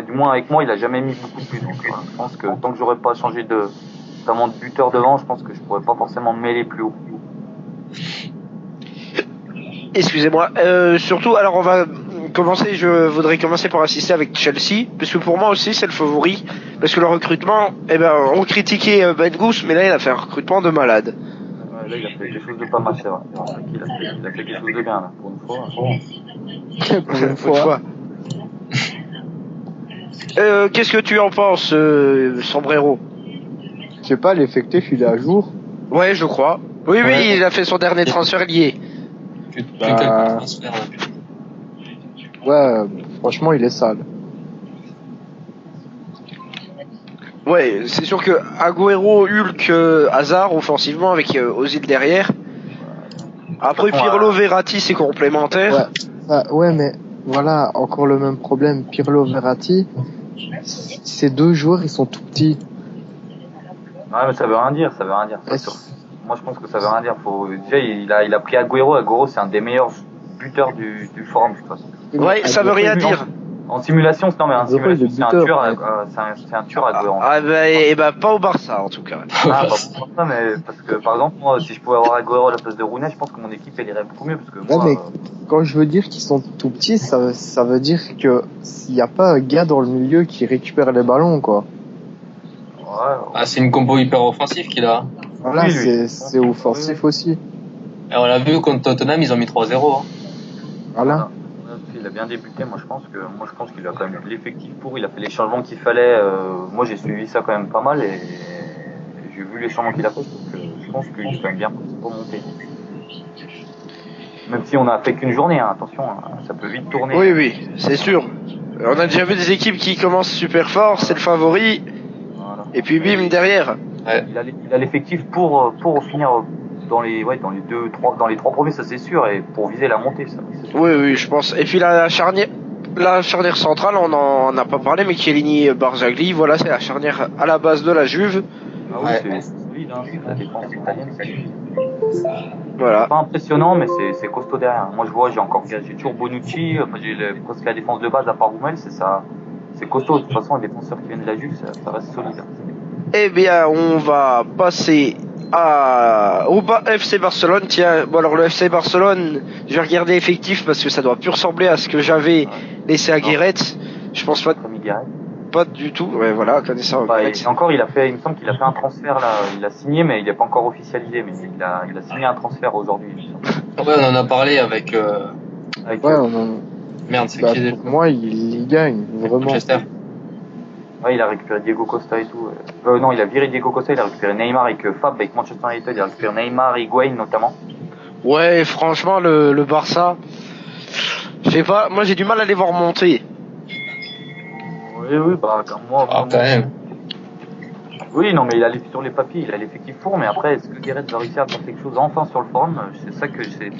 du moins avec moi, il a jamais mis beaucoup de buts. Donc, je pense que tant que j'aurais pas changé notamment de buteur devant, je pense que je pourrais pas forcément me mêler plus haut. Excusez-moi. Surtout, alors je voudrais commencer par assister avec Chelsea, parce que pour moi aussi c'est le favori, parce que le recrutement, on critiquait Ben Goose, mais là il a fait un recrutement de malade. Ouais, là il a fait quelque chose de pas mal, c'est vrai. Il a fait quelque chose de bien, là, pour une fois. Pour une fois. Qu'est-ce que tu en penses, Sombrero? Je sais pas, l'effectif il est à jour. Ouais, je crois. Oui, il a fait son dernier transfert lié. Ouais, franchement, il est sale. Ouais, c'est sûr que Agüero, Hulk, Hazard offensivement avec Ozil derrière. Après Pirlo, Verratti, c'est complémentaire. Ouais, mais voilà, encore le même problème. Pirlo, Verratti, ces deux joueurs, ils sont tout petits. Ouais, mais ça veut rien dire. Moi, je pense que ça veut rien dire. Déjà, il a pris Agüero. Agüero, c'est un des meilleurs buteurs du forum, de toute façon. Ouais, ça veut rien dire. En simulation, c'est un tueur Agüero. Pas au Barça, en tout cas. Pas pour ça, mais parce que, par exemple, moi, si je pouvais avoir Agüero à la place de Rooney, je pense que mon équipe, elle irait beaucoup mieux, parce que moi... mais quand je veux dire qu'ils sont tout petits, ça veut dire que s'il n'y a pas un gars dans le milieu qui récupère les ballons, quoi. Ouais. C'est une compo hyper offensive qu'il a. Voilà, c'est offensif aussi. Et on l'a vu contre Tottenham, ils ont mis 3-0. Hein. Voilà. Il a bien débuté, moi je pense qu'il a quand même l'effectif pour, il a fait les changements qu'il fallait. Moi j'ai suivi ça quand même pas mal et j'ai vu les changements qu'il a fait, donc je pense qu'il est quand même bien pour monter. Même si on a fait qu'une journée, hein, attention, ça peut vite tourner. Oui, c'est sûr. On a déjà vu des équipes qui commencent super fort, c'est le favori. Voilà. Et puis bim derrière. Ouais. Il a l'effectif pour finir dans les 3 premiers, ça c'est sûr, et pour viser la montée, ça. Oui, je pense. Et puis la charnière centrale, on en a pas parlé, mais Chiellini Barzagli, voilà, c'est la charnière à la base de la Juve. Ah oui, c'est solide, hein, la défense italienne, c'est voilà. Pas impressionnant, mais c'est costaud derrière. Moi j'ai toujours Bonucci, j'ai presque la défense de base à part Roumel, c'est ça. C'est costaud, de toute façon les défenseurs qui viennent de la Juve, ça reste solide. Eh bien, on va passer au FC Barcelone. Tiens, bon alors le FC Barcelone, je vais regarder effectif parce que ça doit plus ressembler à ce que j'avais laissé à Guéret. Je pense pas. Pas du tout. Ouais, voilà, connaissant. Bah, et encore, il me semble qu'il a fait un transfert là. Il a signé, mais il n'est pas encore officialisé. Mais il a signé un transfert aujourd'hui. Ouais, on en a parlé avec. Merde, c'est qui pour moi, il gagne vraiment. Manchester. Ouais, il a récupéré Diego Costa et tout. Non, il a viré Diego Costa, il a récupéré Neymar avec Fab, avec Manchester United, il a récupéré Neymar et Higuain notamment. Ouais, franchement, le Barça, je sais pas, moi j'ai du mal à les voir monter. Oui, bah, comme moi. Ah, quand même. Oui, non, mais il a sur les papiers, il a l'effectif pour, mais après, est-ce que Guéret va réussir à faire quelque chose enfin sur le forum? C'est ça que j'essaie.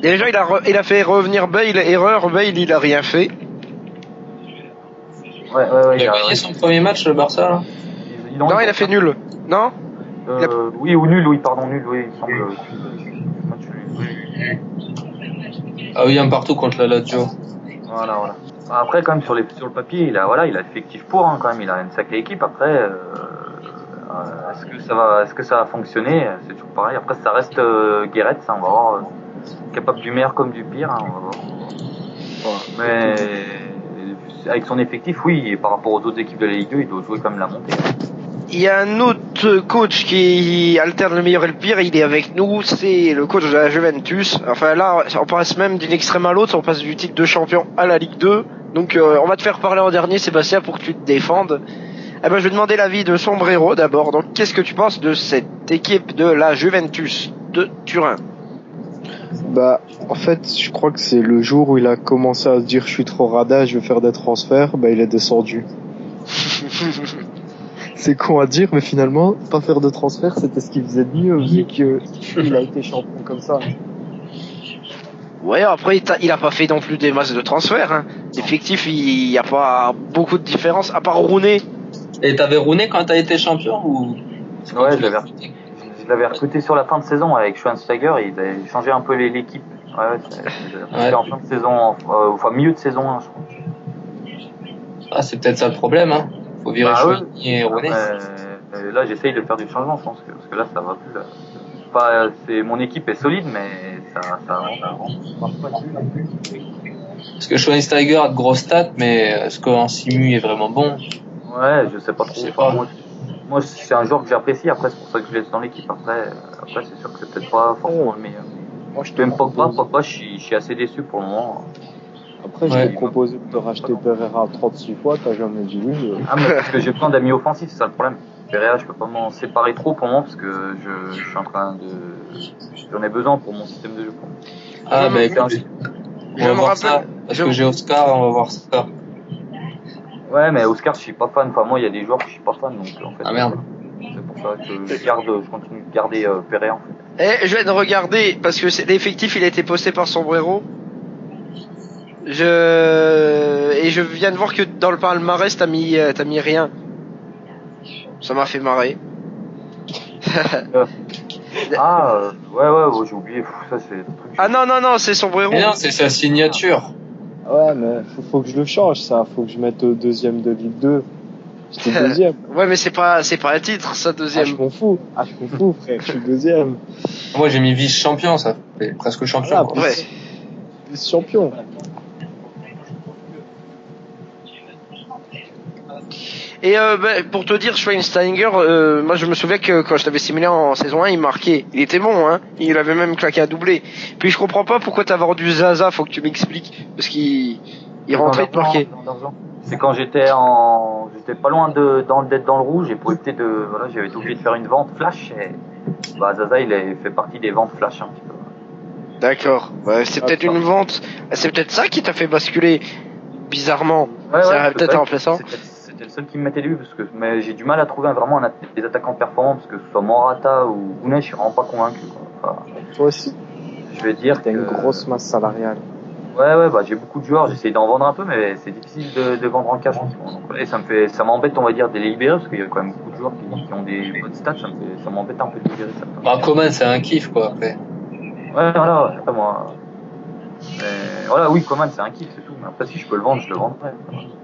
Déjà, il a fait revenir Bale, erreur, Bale, il a rien fait. Ouais, il a gagné son premier match, le Barça, là? Non, il a fait nul. Non? Oui, ou nul, oui, pardon, nul, oui, il me semble. Ah oui, un partout contre la Lazio. Voilà. Après, quand même, sur le papier, il a l'effectif pour, hein, quand même, il a une sacrée équipe. Après, est-ce que ça va fonctionner? C'est toujours pareil. Après, ça reste Guéret, ça, on va voir. Capable du meilleur comme du pire, hein, on va voir. Mais avec son effectif, oui, et par rapport aux autres équipes de la Ligue 2, il doit jouer comme la montée. Il y a un autre coach qui alterne le meilleur et le pire, il est avec nous, c'est le coach de la Juventus. Enfin là, on passe même d'une extrême à l'autre, on passe du titre de champion à la Ligue 2. Donc on va te faire parler en dernier, Sébastien, pour que tu te défendes. Eh ben, je vais demander l'avis de Sombrero d'abord. Donc qu'est-ce que tu penses de cette équipe de la Juventus de Turin? Bah, en fait, je crois que c'est le jour où il a commencé à se dire je suis trop radin, je vais faire des transferts, bah il est descendu. C'est con à dire, mais finalement, pas faire de transfert, c'était ce qu'il faisait de mieux, vu qu'il a été champion comme ça. Ouais, après, il a pas fait non plus des masses de transferts, hein. Effectif, il y a pas beaucoup de différence, à part Rooney. Et t'avais Rooney quand t'as été champion, ou? Ouais, je l'avais recruté sur la fin de saison avec Schweinsteiger, et il avait changé un peu l'équipe. C'était en fin de saison, enfin milieu de saison 1, je crois. Ah, c'est peut-être ça le problème, hein. Faut virer Chouini et Rooney. Là, j'essaye de faire du changement, je pense, parce que là, ça va plus. Là. Mon équipe est solide, mais ça marche pas dessus. Parce que Schweinsteiger a de grosses stats, mais est-ce qu'en simu est vraiment bon? Ouais, je sais pas trop. Moi, c'est un joueur que j'apprécie, après, c'est pour ça que je laisse dans l'équipe. Après, c'est sûr que c'est peut-être pas forcément le meilleur. Moi, je t'aime Pogba, je suis assez déçu pour le moment. Après, je t'ai proposé de racheter Pereira 36 fois, t'as jamais dit oui. Ah, mais parce que j'ai besoin d'amis offensifs, c'est ça le problème. Pereira, je peux pas m'en séparer trop pour le moment, parce que je suis en train de... J'en ai besoin pour mon système de jeu. Ah, mais écoute, on va voir ça, parce que j'ai Oscar, on va voir ça. Ouais, mais Oscar, je suis pas fan. Enfin, moi, il y a des joueurs que je suis pas fan, donc en fait. Ah merde. C'est pour ça que je continue de garder Pereira, en fait. Je viens de regarder, parce que l'effectif, il a été posté par Sombrero. Je viens de voir que dans le palmarès, t'as mis rien. Ça m'a fait marrer. Ouais, j'ai oublié. Ça, c'est le truc. Ah non, c'est Sombrero. Mais non, c'est sa signature. Ouais, mais faut que je le change, ça. Faut que je mette deuxième de Ligue 2. J'étais deuxième. Ouais, mais c'est pas un titre, ça, deuxième. Je m'en fous, frère. Je suis deuxième. Moi, j'ai mis vice-champion, ça fait presque champion. Ouais. Vice-champion. Et pour te dire, Schweinsteiger, moi je me souviens que quand je t'avais simulé en saison 1, il marquait. Il était bon, hein. Il avait même claqué un doublé. Puis je comprends pas pourquoi t'as vendu Zaza, faut que tu m'expliques. Parce qu'il rentrait de marquer. C'est quand j'étais pas loin d'être dans le rouge, et pour éviter j'avais été obligé de faire une vente flash, et Zaza, il fait partie des ventes flash, un petit peu. D'accord. Ouais, c'est peut-être une vente. C'est peut-être ça qui t'a fait basculer. Bizarrement. Ça peut-être remplaçant. C'était le seul qui me mettait lui, mais j'ai du mal à trouver vraiment des attaquants performants, parce que ce soit Morata ou Gounet, je suis vraiment pas convaincu, quoi. Toi aussi. Je vais dire t'as une grosse masse salariale. Ouais, j'ai beaucoup de joueurs, j'essaye d'en vendre un peu, mais c'est difficile de vendre en cash en ce moment. Donc, et ça m'embête, on va dire, de les libérer, parce qu'il y a quand même beaucoup de joueurs qui ont des bonnes stats, ça m'embête un peu de libérer ça. Coman, c'est un kiff, quoi, après. Ouais, voilà, moi. Oui, Coman, c'est un kiff, c'est tout. Mais après, si je peux le vendre, je le vendrai.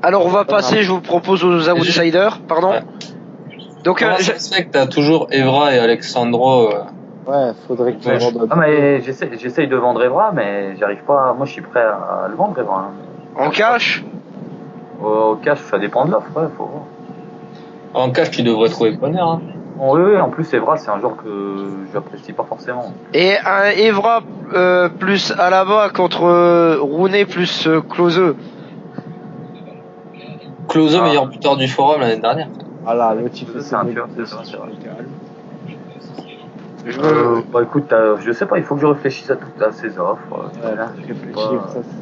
Alors, on va passer, je vous propose aux outsiders, pardon. Ouais. Donc, Comment ça se fait que t'as toujours Evra et Alexandro Ouais, faudrait que tu Mais vendes. ah, mais j'essaye de vendre Evra, mais j'arrive pas. Moi, je suis prêt à le vendre, Evra. Hein. en cash? Au cash, ça dépend de l'offre, ouais, faut voir. En cash, tu devrais trouver preneur. Hein. Oui, en plus, Evra, c'est un joueur que j'apprécie pas forcément. Et un Evra plus Alaba contre Rooney plus Klose. Klose, meilleur buteur du forum l'année dernière. Voilà, le type C'est un tueur, c'est vrai. Je Écoute, je sais pas, il faut que je réfléchisse à ces offres.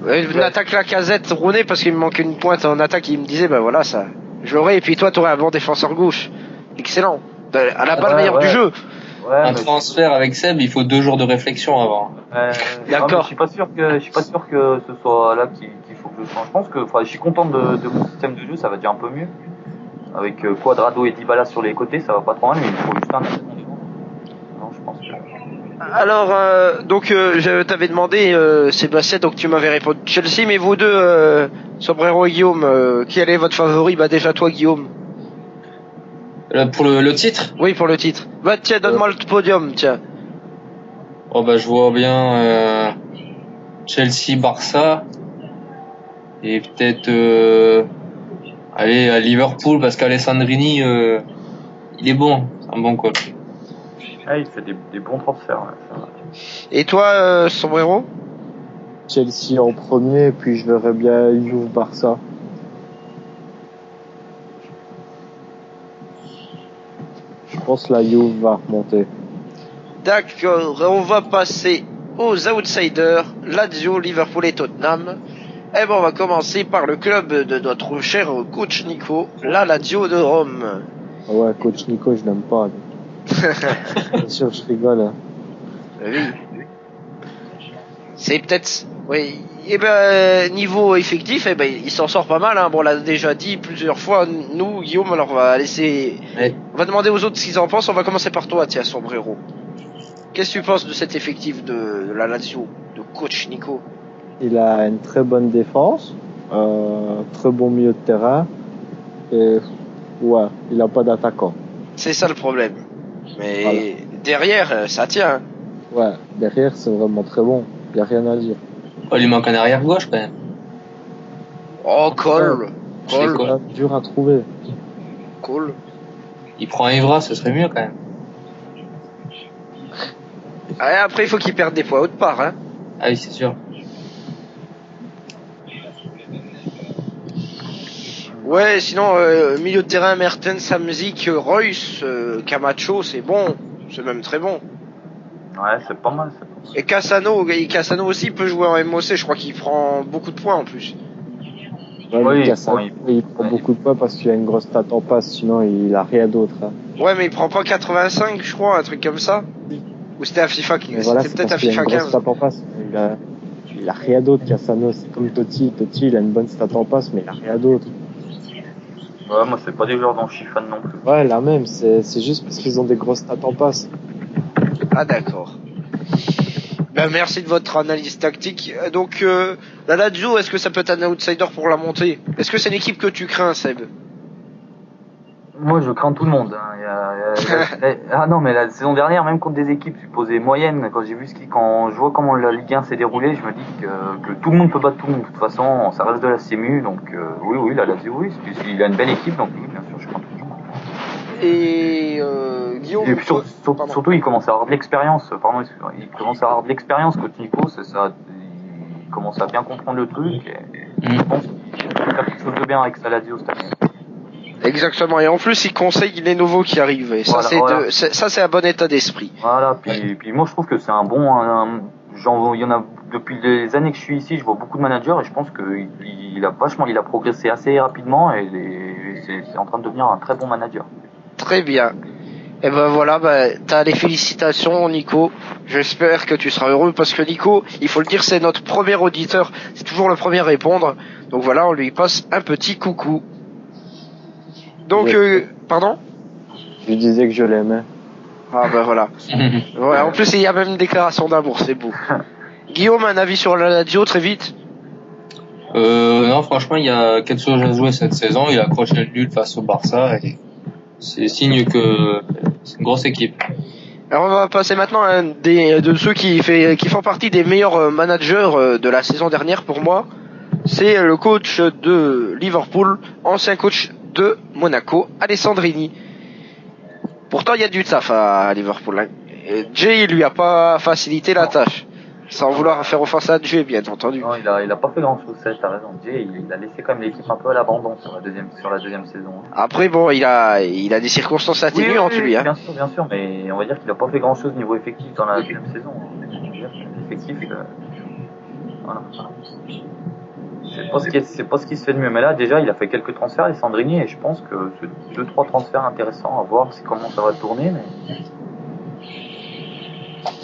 Une attaque la casette Rooney parce qu'il me manque une pointe en attaque. Il me disait, bah voilà, ça. Je l'aurais, et puis toi, t'aurais un bon défenseur gauche. Excellent. À la balle meilleure du jeu. Ouais, Un transfert avec Seb, il faut 2 jours de réflexion avant. D'accord. Je suis pas sûr que ce soit là qu'il faut que je change. Je pense que, je suis content de mon système de jeu, ça va déjà un peu mieux. Avec Cuadrado et Dybala sur les côtés, ça va pas trop mal, mais il faut juste un non, je pense que... Alors, donc, je t'avais demandé, Sébastien, donc tu m'avais répondu Chelsea, mais vous deux, Sombrero et Guillaume, quel est votre favori? Bah déjà toi, Guillaume. Pour le titre? Oui, pour le titre. Bah tiens, donne-moi le podium, tiens. Oh bah je vois bien Chelsea, Barça et peut-être aller à Liverpool parce qu'Alessandrini il est bon, c'est un bon coach. Ah, il fait des bons transferts. Ouais, et toi, Sombrero? Chelsea en premier, puis je verrais bien Juve Barça. Je pense la Juve va remonter. D'accord, on va passer aux outsiders, Lazio, Liverpool et Tottenham. Eh ben, on va commencer par le club de notre cher coach Nico, la Lazio de Rome. Ouais, coach Nico, je l'aime pas. Bien sûr, je rigole. Hein. Oui. C'est peut-être... Oui. Eh ben, niveau effectif, eh ben, il s'en sort pas mal. Hein. Bon, on l'a déjà dit plusieurs fois. Nous, Guillaume, alors on va laisser... Ouais. On va demander aux autres ce qu'ils en pensent. On va commencer par toi, tiens, Sombrero. Qu'est-ce que tu penses de cet effectif de la Lazio, de coach Nico? Il a une très bonne défense, très bon milieu de terrain, et ouais, il a pas d'attaquant. C'est ça le problème. Mais voilà. Derrière, ça tient. Ouais, derrière, c'est vraiment très bon. Il y a rien à dire. Oh, il lui manque un arrière gauche quand même. Oh, Cole. Cole. Dur à trouver. Cole. Il prend Evra, ce serait mieux quand même. Ah, après, il faut qu'il perde des poids autre part, hein. Ah oui, c'est sûr. Ouais, sinon, milieu de terrain, Mertens, Samzik, Royce, Camacho, c'est bon. C'est même très bon. Ouais, c'est pas mal. Et Cassano aussi peut jouer en MOC, je crois qu'il prend beaucoup de points en plus. Ouais, oui, il prend beaucoup de points parce qu'il a une grosse stat en passe, sinon il a rien d'autre. Hein. Ouais, mais il prend pas 85, je crois, un truc comme ça. Ou c'était à FIFA, voilà, c'était peut-être à FIFA 15. Il a une 15. grosse stat en passe. Il a rien d'autre, Cassano. C'est comme Totti. Totti, il a une bonne stat en passe, mais il a rien d'autre. Ouais, moi, c'est pas des joueurs dont je suis fan non plus. Ouais, la même. C'est juste parce qu'ils ont des grosses stats en passe. Ah, d'accord. Ben, merci de votre analyse tactique. Donc, la Lazio, est-ce que ça peut être un outsider pour la montée? Est-ce que c'est une équipe que tu crains, Seb? Moi, je crains tout le monde. Hein. Ah non, mais la saison dernière, même contre des équipes supposées moyennes, quand je vois comment la Ligue 1 s'est déroulée, je me dis que tout le monde peut battre tout le monde. De toute façon, ça reste de la CMU, donc oui, la Lazio, oui. Il a une belle équipe, donc oui, bien sûr, je crains tout le monde. Et Guillaume. Et puis surtout, il commence à avoir de l'expérience. Il commence à avoir de l'expérience, coach Nico, c'est ça. Il commence à bien comprendre le truc. Et je pense qu'il va faire quelque chose de bien avec sa Lazio cette année. Exactement. Et en plus, il conseille les nouveaux qui arrivent. Et ça, c'est un bon état d'esprit. Voilà. Puis moi, je trouve que c'est un bon. Il y en a depuis les années que je suis ici, je vois beaucoup de managers et je pense qu'il a progressé assez rapidement et c'est en train de devenir un très bon manager. Très bien. Et ben voilà, t'as les félicitations, Nico. J'espère que tu seras heureux parce que Nico, il faut le dire, c'est notre premier auditeur. C'est toujours le premier à répondre. Donc voilà, on lui passe un petit coucou. Donc, pardon? Je lui disais que je l'aimais. Ah ben voilà. Ouais, en plus, il y a même une déclaration d'amour, c'est beau. Guillaume, un avis sur la Lazio, très vite? Non, franchement, il y a quelque chose à jouer cette saison. Il a accroché le nul face au Barça et c'est signe que c'est une grosse équipe. Alors on va passer maintenant à un de ceux qui font partie des meilleurs managers de la saison dernière pour moi. C'est le coach de Liverpool, ancien coach de Monaco, Alessandrini. Pourtant il y a du taf à Liverpool. Hein. Jay il lui a pas facilité la tâche. Sans vouloir faire offense à Jay, bien entendu. Non, il a pas fait grand chose, t'as raison. Jay, il a laissé quand même l'équipe un peu à l'abandon sur la deuxième saison. Après bon, il a des circonstances atténuantes lui. Hein. Bien sûr, mais on va dire qu'il a pas fait grand chose niveau effectif dans la deuxième saison. L'effectif, voilà. C'est pas ce qui se fait de mieux. Mais là, déjà, il a fait quelques transferts, les Sandrini, et je pense que c'est 2-3 transferts intéressants à voir comment ça va tourner, mais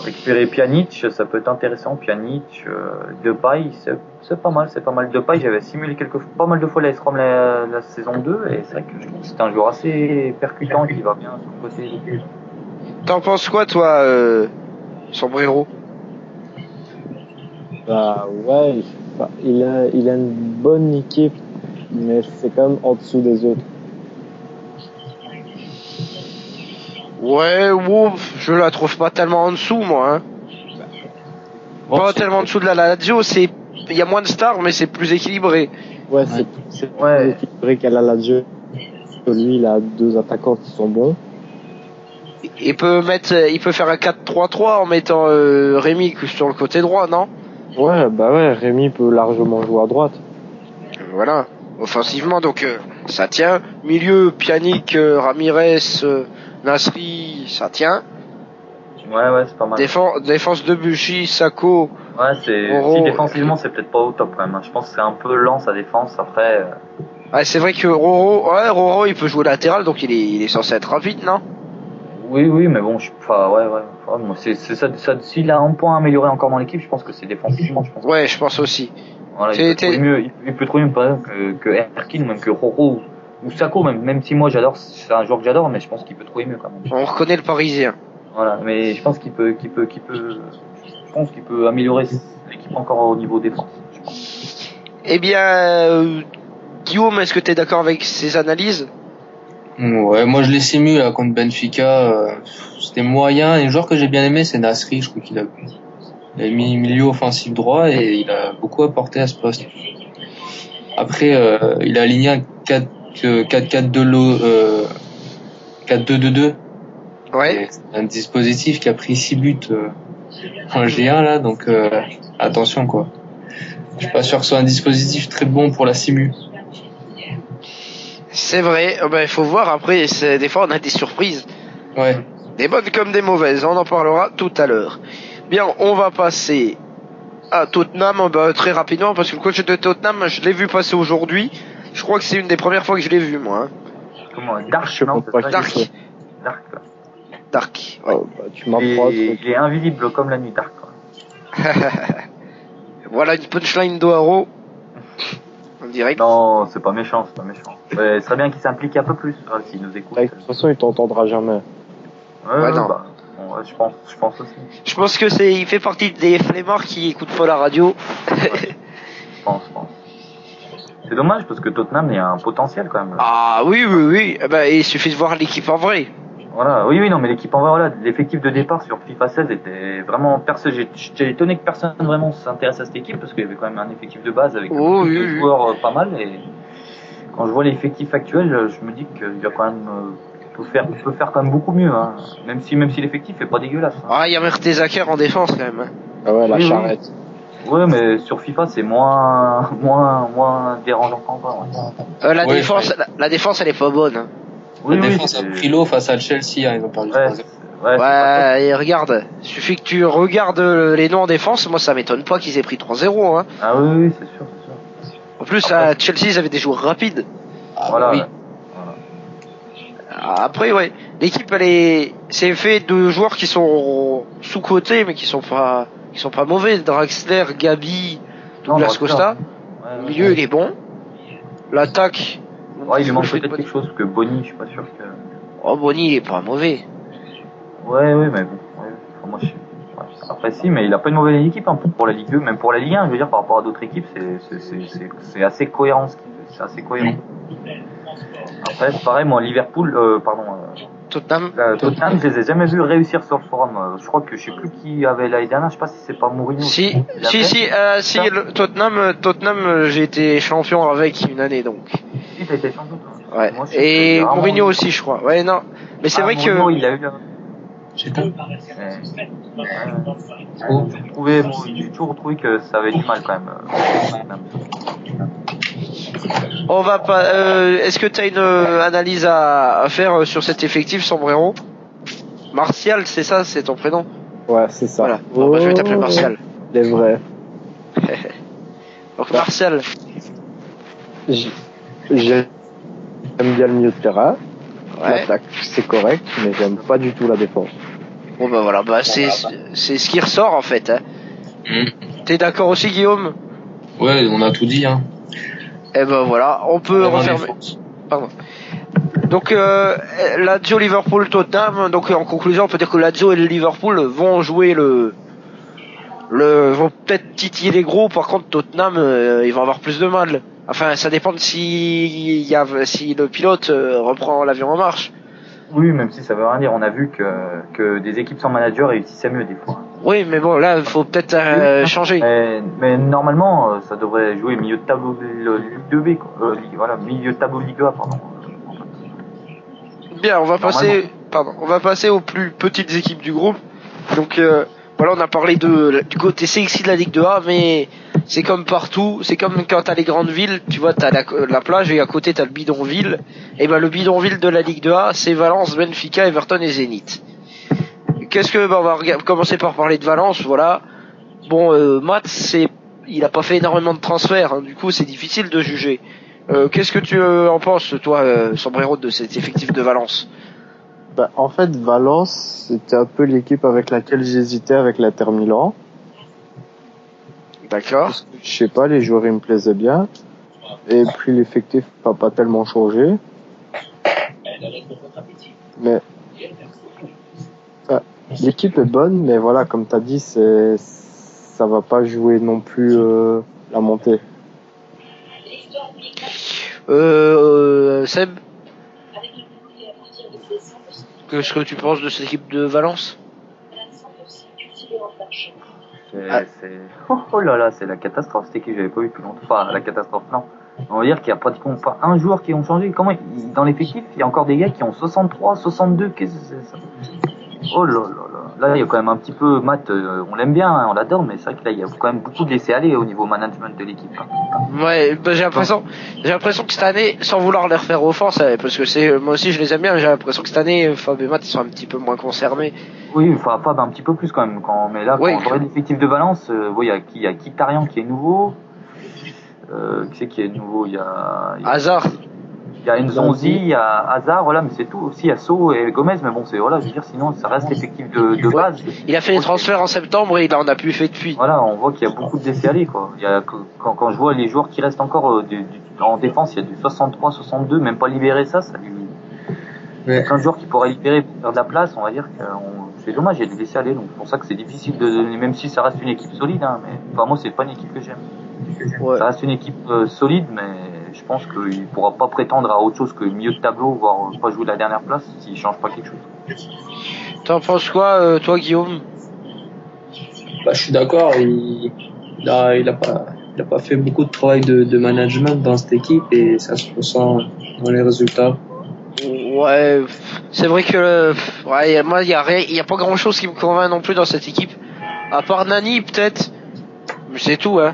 récupérer Pjanic, ça peut être intéressant. Pjanic, Depay, c'est pas mal. Depay, j'avais simulé pas mal de fois l'AS Rome la saison 2, et c'est vrai que je trouve que c'est un joueur assez percutant qui va bien sur le côté. T'en penses quoi, toi, Sombrero? Bah ouais, il a une bonne équipe, mais c'est quand même en dessous des autres. Ouais, je la trouve pas tellement en dessous, moi. Hein. Bon, pas tellement en dessous de la Lazio, il y a moins de stars, mais c'est plus équilibré. Ouais, c'est plus équilibré qu'à la Lazio. Lui, il a 2 attaquants qui sont bons. Il peut faire un 4-3-3 en mettant Rémi sur le côté droit, non? Ouais, Rémi peut largement jouer à droite. Voilà, offensivement, donc ça tient. Milieu, Pjanic, Ramirez, Nasri, ça tient. Ouais, c'est pas mal. Défense de Buchy, Sako. Ouais, si défensivement, c'est peut-être pas au top quand même. Je pense que c'est un peu lent sa défense. Après. Ouais, c'est vrai que Roro, il peut jouer latéral, donc il est censé être rapide, non? Oui, mais bon, c'est ça. S'il a un point à améliorer encore dans l'équipe, je pense que c'est défensivement. Ouais, je pense aussi. Voilà, il peut trouver mieux, par exemple, que Erkin, ou même que Roro, ou Sako, même si moi c'est un joueur que j'adore, mais je pense qu'il peut trouver mieux quand même. On reconnaît le Parisien. Voilà, mais je pense qu'il peut améliorer l'équipe encore au niveau défense. Eh bien, Guillaume, est-ce que tu es d'accord avec ces analyses? Ouais, moi je l'ai simu là contre Benfica, c'était moyen. Et le joueur que j'ai bien aimé, c'est Nasri. Je crois qu'il a mis milieu offensif droit et il a beaucoup apporté à ce poste. Après, il a aligné un 4-2-2. Ouais. C'est un dispositif qui a pris 6 buts en G1 là, donc attention quoi. Je suis pas sûr que ce soit un dispositif très bon pour la simu. C'est vrai, il faut voir après, des fois on a des surprises. Ouais. Des bonnes comme des mauvaises, on en parlera tout à l'heure. Bien, on va passer à Tottenham très rapidement, parce que le coach de Tottenham, je l'ai vu passer aujourd'hui. Je crois que c'est une des premières fois que je l'ai vu, moi. Hein. Comment Dark, non? Dark. Ouais. Oh, tu m'apprends. Il est invisible comme la nuit, Dark. Voilà une punchline d'Oharo. En direct. Non, c'est pas méchant. Ouais, ce serait bien qu'il s'implique un peu plus, s'il nous écoute. De toute façon, il t'entendra jamais. Non. Je pense aussi. Je pense que il fait partie des flemmards qui écoutent pas la radio. Ouais, je pense. C'est dommage parce que Tottenham, il y a un potentiel quand même. Ah oui. Il suffit de voir l'équipe en vrai. Voilà, non, mais l'équipe en vrai, voilà, l'effectif de départ sur FIFA 16 était vraiment j'étais étonné que personne vraiment s'intéresse à cette équipe parce qu'il y avait quand même un effectif de base avec des joueurs pas mal, et quand je vois l'effectif actuel, je me dis qu'il y a quand même peut faire quand même beaucoup mieux, hein. Même si l'effectif est pas dégueulasse. Hein. Ah, il y a Mertesacker en défense quand même. Hein. Ah ouais, la charrette. Ouais, mais sur FIFA c'est moins dérangeant qu'en vrai. Ouais. La défense elle est pas bonne. Hein. La défense a pris l'eau face à Chelsea, hein, ils ont perdu 3-0. Ouais, et regarde, suffit que tu regardes les noms en défense, moi ça m'étonne pas qu'ils aient pris 3-0. Hein. Ah oui, c'est sûr. En plus, à Chelsea, ils avaient des joueurs rapides. Voilà. Oui. Après, l'équipe, c'est fait de joueurs qui sont sous-cotés, mais qui sont pas mauvais. Draxler, Gabi, Douglas Costa. Le milieu, il est bon. L'attaque. Ouais, il lui manque peut-être quelque chose, que Bonny, je suis pas sûr que. Oh, Bonny, il est pas mauvais. Ouais, mais bon. Ouais, moi, après, si, mais il a pas une mauvaise équipe, hein, pour la Ligue 2, même pour la Ligue 1, je veux dire, par rapport à d'autres équipes, c'est assez cohérent ce qu'il fait. C'est assez cohérent. Après, c'est pareil, moi, Liverpool, Tottenham. Tottenham, je les ai jamais vus réussir sur le forum. Je crois que je sais plus qui avait l'année dernière, je sais pas si c'est pas Mourinho. Si, Tottenham, j'ai été champion avec une année, donc. Si, t'as été champion. Ouais. Moi, Et Mourinho aussi, je crois. Ouais, non. Mais c'est vrai Mourinho, que. il a eu j'ai toujours trouvé que ça avait du mal quand même. On va pas. Est-ce que t'as une analyse à faire sur cet effectif, Sombrero? Martial, c'est ça, c'est ton prénom? Ouais, c'est ça. Voilà. Bon, bah, je vais t'appeler Martial. Les vrais. Donc Martial. J'aime bien le milieu de terrain. Ouais. L'attaque, c'est correct, mais j'aime pas du tout la défense. Bon bah voilà, bah c'est ce qui ressort en fait. Hein. T'es d'accord aussi, Guillaume? Ouais, on a tout dit, hein. Eh ben voilà, on peut refermer. Pardon. Donc Lazio, Liverpool, Tottenham. Donc en conclusion, on peut dire que Lazio et le Liverpool vont jouer vont peut-être titiller les gros. Par contre, Tottenham, ils vont avoir plus de mal. Enfin, ça dépend de si le pilote reprend l'avion en marche. Oui, même si ça veut rien dire, on a vu que des équipes sans manager réussissaient mieux des fois. Oui, mais bon, là, il faut peut-être changer. Mais normalement, ça devrait jouer milieu de tableau de Ligue 2B, quoi. Voilà, milieu de tableau de Ligue 1, pardon. Bien, on va passer aux plus petites équipes du groupe. Donc voilà, on a parlé du côté sexy de la Ligue 2A, mais c'est comme partout, c'est comme quand t'as les grandes villes, tu vois, t'as la plage et à côté t'as le bidonville. Et ben le bidonville de la Ligue 2A, c'est Valence, Benfica, Everton et Zénith. On va commencer par parler de Valence, voilà. Bon, Mats, il a pas fait énormément de transferts, hein, du coup c'est difficile de juger. Qu'est-ce que tu en penses, toi, Sombrero, de cet effectif de Valence? Bah, en fait, Valence, c'était un peu l'équipe avec laquelle j'hésitais avec l'Inter Milan. D'accord. Je sais pas, les joueurs, ils me plaisaient bien. Et puis, l'effectif n'a pas tellement changé. Mais, l'équipe est bonne, mais voilà, comme t'as dit, ça va pas jouer non plus, la montée. Seb, qu'est-ce que tu penses de cette équipe de Valence? Oh là là, c'est la catastrophe, cette équipe, j'avais pas vu plus longtemps. Enfin, la catastrophe, non. On va dire qu'il y a pratiquement pas un joueur qui ont changé. Dans l'effectif, il y a encore des gars qui ont 63, 62, qu'est-ce que c'est ça? Oh là là là. Là, il y a quand même un petit peu, Matt, on l'aime bien, hein, on l'adore, mais c'est vrai que là, il y a quand même beaucoup de laisser-aller au niveau management de l'équipe. Ouais, bah, j'ai l'impression que cette année, sans vouloir les refaire offense, parce que moi aussi je les aime bien, j'ai l'impression que cette année, Fab et Matt, ils sont un petit peu moins concernés. Oui, Fab un petit peu plus quand même, mais là, oui. Quand on voit l'effectif de Valence, il y a Kitarian qui est nouveau, qui c'est qui est nouveau, il y a Hazard. Il y a Nzonzi, il y a Hazard, voilà, mais c'est tout. Aussi, il y a So et Gomez, mais bon, voilà, je veux dire, sinon, ça reste l'effectif de base. Il a fait des transferts en septembre et il en a plus fait depuis. Voilà, on voit qu'il y a beaucoup de laisser-aller, quoi. Quand je vois les joueurs qui restent encore en défense, il y a du 63, 62, même pas libérer ça lui. Il y a plein de joueurs qui pourraient libérer pour faire de la place, on va dire que c'est dommage, il y a des laisser-aller, donc c'est pour ça que c'est difficile de donner, même si ça reste une équipe solide, hein, mais, enfin, moi, c'est pas une équipe que j'aime. Ouais. Ça reste une équipe solide, mais je pense qu'il pourra pas prétendre à autre chose que milieu de tableau, voire pas jouer la dernière place s'il change pas quelque chose. T'en penses quoi, toi, Guillaume? Bah, je suis d'accord. Il a pas fait beaucoup de travail de management dans cette équipe et ça se ressent dans les résultats. Ouais, c'est vrai que moi il y a pas grand chose qui me convainc non plus dans cette équipe. À part Nani peut-être, mais c'est tout, hein.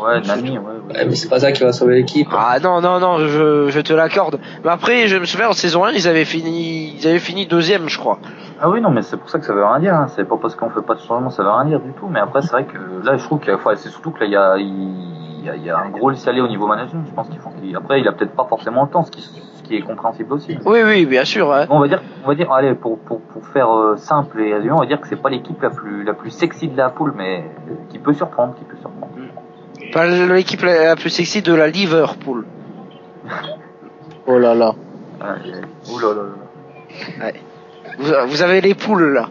Ouais, Nani, ouais. Mais c'est pas ça qui va sauver l'équipe. Ah non, je te l'accorde. Mais après, je me souviens en saison 1, ils avaient fini deuxième, je crois. Ah oui, non, mais c'est pour ça que ça veut rien dire, hein. C'est pas parce qu'on fait pas de changement, ça veut rien dire du tout. Mais après, c'est vrai que là, je trouve c'est surtout que là, il y a un gros laisser-aller au niveau management. Je pense après, il a peut-être pas forcément le temps, ce qui est compréhensible aussi. Oui, bien sûr, hein. On va dire, allez, pour faire simple et résumé, on va dire que c'est pas l'équipe la plus sexy de la poule, mais qui peut surprendre. Pas l'équipe la plus sexy de la Liverpool. Oh là là. Oh là là. Ouais. Vous avez les poules là.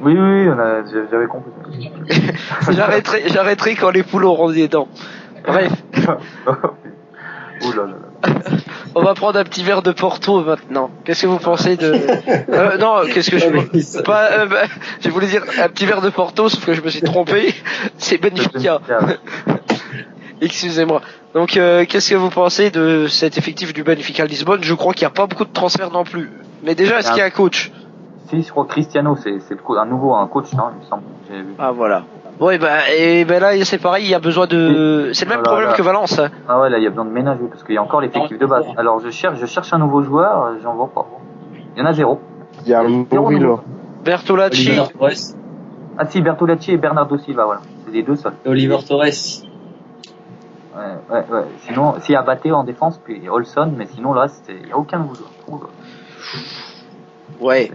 Oui, j'avais compris. J'arrêterai quand les poules auront des dents. Bref. Oh là là. On va prendre un petit verre de Porto maintenant. Qu'est-ce que vous pensez de... non, qu'est-ce que je... je voulais dire un petit verre de Porto, sauf que je me suis trompé. C'est Benfica. Excusez-moi. Donc, qu'est-ce que vous pensez de cet effectif du Benfica Lisbonne? Je crois qu'il n'y a pas beaucoup de transferts non plus. Mais déjà, est-ce qu'il y a un coach? Si, je crois que Cristiano, c'est un coach, non, il me semble. J'ai vu. Ah, voilà. Bon, et ben là, c'est pareil, il y a besoin de... C'est le même problème que Valence. Hein. Ah ouais, là, il y a besoin de ménage, parce qu'il y a encore l'effectif de base. Alors, je cherche un nouveau joueur, j'en vois pas. Il y en a zéro. Il y a Mourinho. Bertolacci. Ah si, Bertolacci et Bernardo Silva, voilà. C'est les deux seuls. Oliver Torres. Ouais. Sinon, s'il y a Baté en défense, puis Olson, mais sinon, le reste, il n'y a aucun nouveau joueur. Ouais.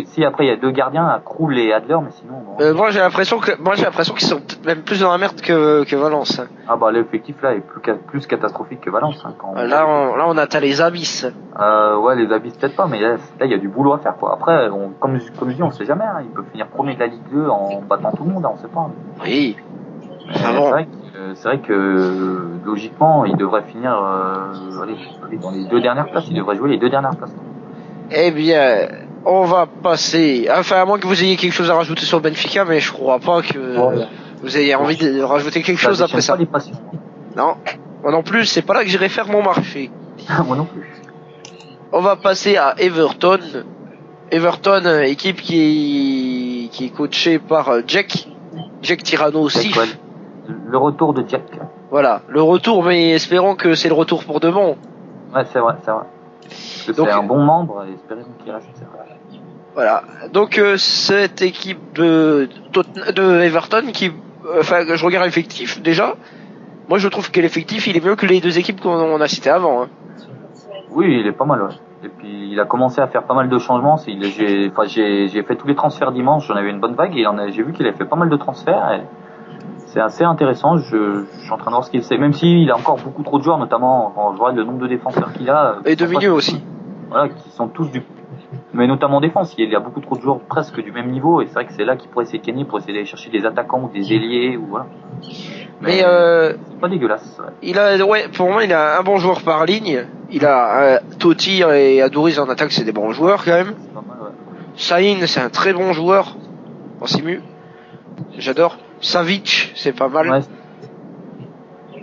Si après il y a deux gardiens, à Krul et Adler, mais sinon. Bon. Moi j'ai l'impression qu'ils sont même plus dans la merde que Valence. Ah bah l'effectif là est plus catastrophique que Valence. Hein, là on atteint les abysses. Ouais, les abysses peut-être pas, mais là il y a du boulot à faire quoi. Après, comme je dis, on sait jamais. Hein, il peut finir premier de la Ligue 2 en battant tout le monde, hein, on sait pas. Oui. C'est vrai que logiquement il devrait finir dans les deux dernières places. Il devrait jouer les deux dernières places. Eh bien, on va passer... Enfin, à moins que vous ayez quelque chose à rajouter sur Benfica, mais je crois pas que vous ayez envie de rajouter quelque chose après ça. Non, moi non plus, c'est pas là que j'irai faire mon marché. Moi non plus. On va passer à Everton. Everton, équipe qui est coachée par Jack Tirano Sif. Le retour de Jack. Voilà, le retour, mais espérons que c'est le retour pour de bon. Ouais, c'est vrai. Donc, c'est un bon membre et espérons qu'il reste. Voilà. Donc cette équipe de Everton qui, enfin, je regarde l'effectif déjà. Moi, je trouve que l'effectif il est mieux que les deux équipes qu'on a citées avant. Hein. Oui, il est pas mal. Ouais. Et puis il a commencé à faire pas mal de changements. J'ai fait tous les transferts dimanche. J'en avais une bonne vague et j'ai vu qu'il a fait pas mal de transferts. Et c'est assez intéressant. Je suis en train de voir ce qu'il sait. Même s'il a encore beaucoup trop de joueurs, notamment quand je vois le nombre de défenseurs qu'il a. Et de milieu aussi. Voilà, qui sont tous mais notamment en défense, il y a beaucoup trop de joueurs presque du même niveau et c'est vrai que c'est là qu'il pourrait essayer de gagner pour essayer d'aller chercher des attaquants ou des ailiers ou voilà. Mais c'est pas dégueulasse. Ouais. Pour moi il a un bon joueur par ligne. Il a Totti et Aduriz en attaque, c'est des bons joueurs quand même. C'est pas mal, ouais. Sahin, c'est un très bon joueur en simu. J'adore. Savic, c'est pas mal. Ouais.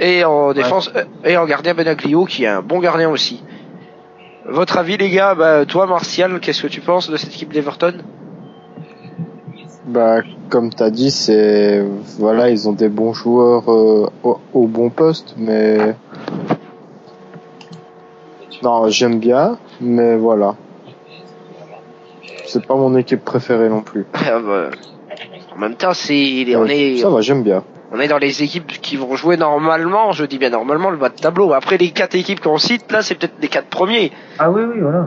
Et en défense et en gardien Benaglio qui est un bon gardien aussi. Votre avis les gars, toi Martial, qu'est-ce que tu penses de cette équipe d'Everton? Comme t'as dit, voilà, ils ont des bons joueurs au bon poste, mais non, j'aime bien, mais voilà, c'est pas mon équipe préférée non plus. En même temps, ça va, j'aime bien. On est dans les équipes qui vont jouer normalement, je dis bien normalement, le bas de tableau. Après, les 4 équipes qu'on cite, là, c'est peut-être les 4 premiers. Ah oui, voilà.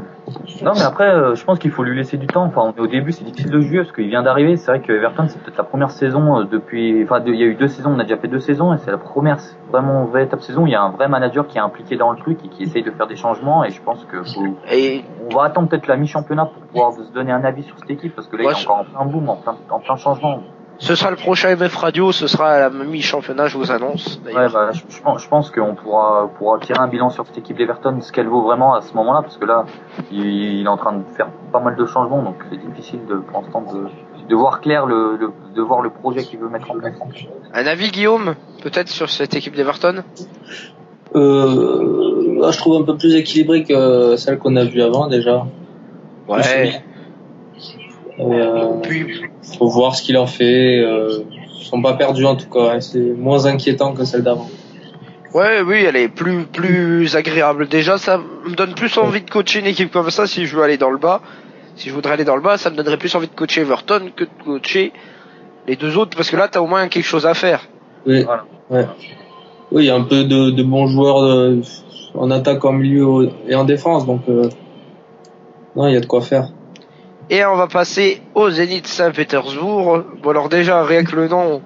Non, mais après, je pense qu'il faut lui laisser du temps. Enfin, au début, c'est difficile de juger parce qu'il vient d'arriver. C'est vrai que Everton, c'est peut-être la première saison depuis... Enfin, il y a eu 2 saisons, on a déjà fait 2 saisons et c'est la première vraiment véritable saison. Il y a un vrai manager qui est impliqué dans le truc et qui essaye de faire des changements et je pense que on va attendre peut-être la mi-championnat pour pouvoir se donner un avis sur cette équipe parce que là, il est encore en plein boom, en plein changement. Ce sera le prochain MF Radio, ce sera à la mi-championnat, je vous annonce. Ouais, je pense qu'on pourra tirer un bilan sur cette équipe d'Everton, ce qu'elle vaut vraiment à ce moment-là, parce que là, il est en train de faire pas mal de changements, donc c'est difficile pour l'instant de voir clair de voir le projet qu'il veut mettre en place. Un avis, Guillaume, peut-être sur cette équipe d'Everton? Je trouve un peu plus équilibrée que celle qu'on a vue avant déjà. Ouais. Faut voir ce qu'il en fait. Ils sont pas perdus en tout cas. Hein. C'est moins inquiétant que celle d'avant. Ouais, oui, elle est plus agréable. Déjà, ça me donne plus envie de coacher une équipe comme ça si je veux aller dans le bas. Si je voudrais aller dans le bas, ça me donnerait plus envie de coacher Everton que de coacher les deux autres parce que là, t'as au moins quelque chose à faire. Oui, voilà. Ouais. Oui, il y a un peu de bons joueurs en attaque, en milieu et en défense, donc non, il y a de quoi faire. Et on va passer au Zénith Saint-Pétersbourg. Bon alors déjà, rien que le nom,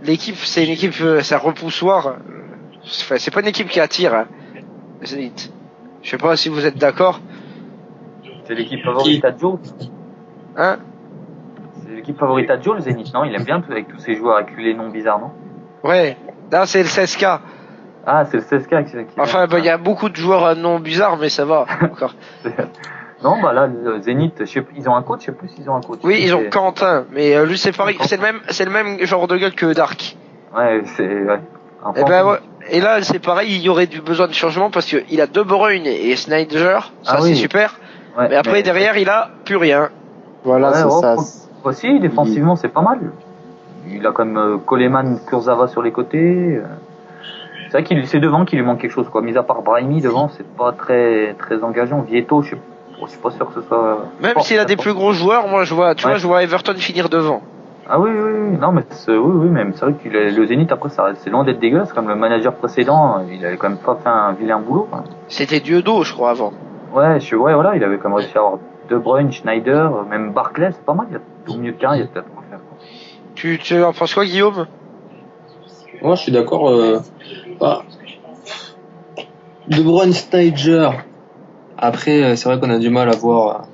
l'équipe, c'est une équipe, c'est un repoussoir. Enfin, c'est pas une équipe qui attire, hein, Zénith. Je sais pas si vous êtes d'accord. C'est l'équipe favorite à Joe. Hein? C'est l'équipe favorite à Joe, le Zénith, non? Il aime bien avec tous ces joueurs avec les noms bizarres, non? Ouais. Là, c'est le CSK. Ah, c'est le CSKA qui Enfin, il y a beaucoup de joueurs à nom bizarres, mais ça va. Encore. Non, bah là, le Zénith, ils ont un coach, je sais plus s'ils ont un coach. Oui, ils ont Quentin, mais lui c'est pareil, c'est le même genre de gueule que Dark. Ouais, ouais. Et ben ouais. Et là, c'est pareil, il y aurait du besoin de changement parce que il a De Bruyne et Snyder, ça c'est super. Ouais, mais après, derrière, il a plus rien. Voilà, c'est ça. Aussi, défensivement, c'est pas mal. Il a quand même Coleman, Kurzawa sur les côtés. C'est vrai qu'il c'est devant qu'il lui manque quelque chose, quoi. Mis à part Brahimi devant, c'est pas très engageant. Vieto, je suis pas sûr que ce soit. Même s'il a des plus gros joueurs, moi je vois, je vois Everton finir devant. Ah oui, non, mais oui, même c'est vrai que le Zénith après c'est loin d'être dégueulasse, comme le manager précédent, il avait quand même pas fait un vilain boulot. Quoi. C'était Dieudo, je crois, avant. Ouais, voilà, il avait quand même réussi à avoir De Bruyne, Schneider, même Barclay, c'est pas mal. Il y a au milieu de terrain, il y a peut-être quoi faire. Quoi. Tu en penses quoi, Guillaume? Moi, je suis d'accord. De Bruyne, Snyder. Après, c'est vrai qu'on a du mal à voir.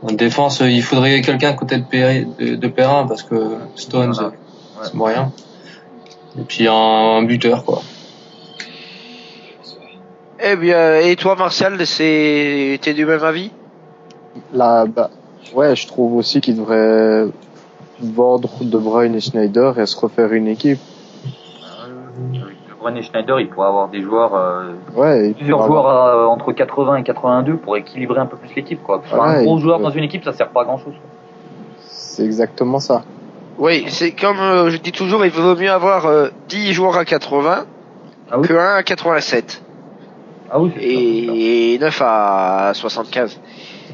En défense, il faudrait quelqu'un à côté de Perrin parce que Stones, c'est moyen. Et puis un buteur, quoi. Eh bien, et toi, Martial, t'es du même avis? Là, ouais, je trouve aussi qu'il devrait vendre De Bruyne et Schneider et se refaire une équipe. De Bruyne et Schneider, il pourrait avoir des joueurs, plusieurs joueurs entre 80 et 82 pour équilibrer un peu plus l'équipe, quoi. Un gros joueur dans une équipe, ça sert pas à grand chose. C'est exactement ça. Oui, c'est comme je dis toujours, il vaut mieux avoir 10 joueurs à 80 que 1 à 87. Ah oui, et 9 à 75.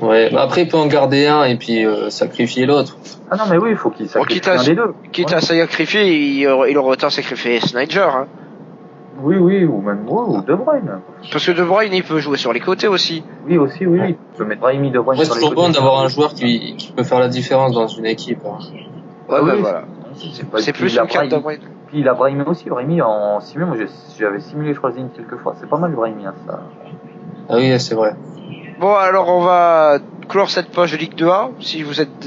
Ouais, mais après il peut en garder un et puis sacrifier l'autre. Ah non mais oui, il faut qu'il sacrifie un des deux. Quitte à sacrifier, il aurait autant sacrifié Snyder. Hein. Oui, ou même ou De Bruyne. Parce que De Bruyne, il peut jouer sur les côtés aussi. Oui, aussi, oui. Il peut mettre Brahimi, De Bruyne sur les côtés. C'est toujours bon d'avoir un joueur qui peut faire la différence dans une équipe. Hein. Ouais, voilà. C'est plus le cas de De Bruyne. Puis il a Brahimi aussi. Brahimi en simulé, moi j'avais simulé, je crois, Zine quelques fois. C'est pas mal Brahimi, hein, ça. Ah oui, c'est vrai. Bon, alors on va clore cette page de Ligue 2A, si vous êtes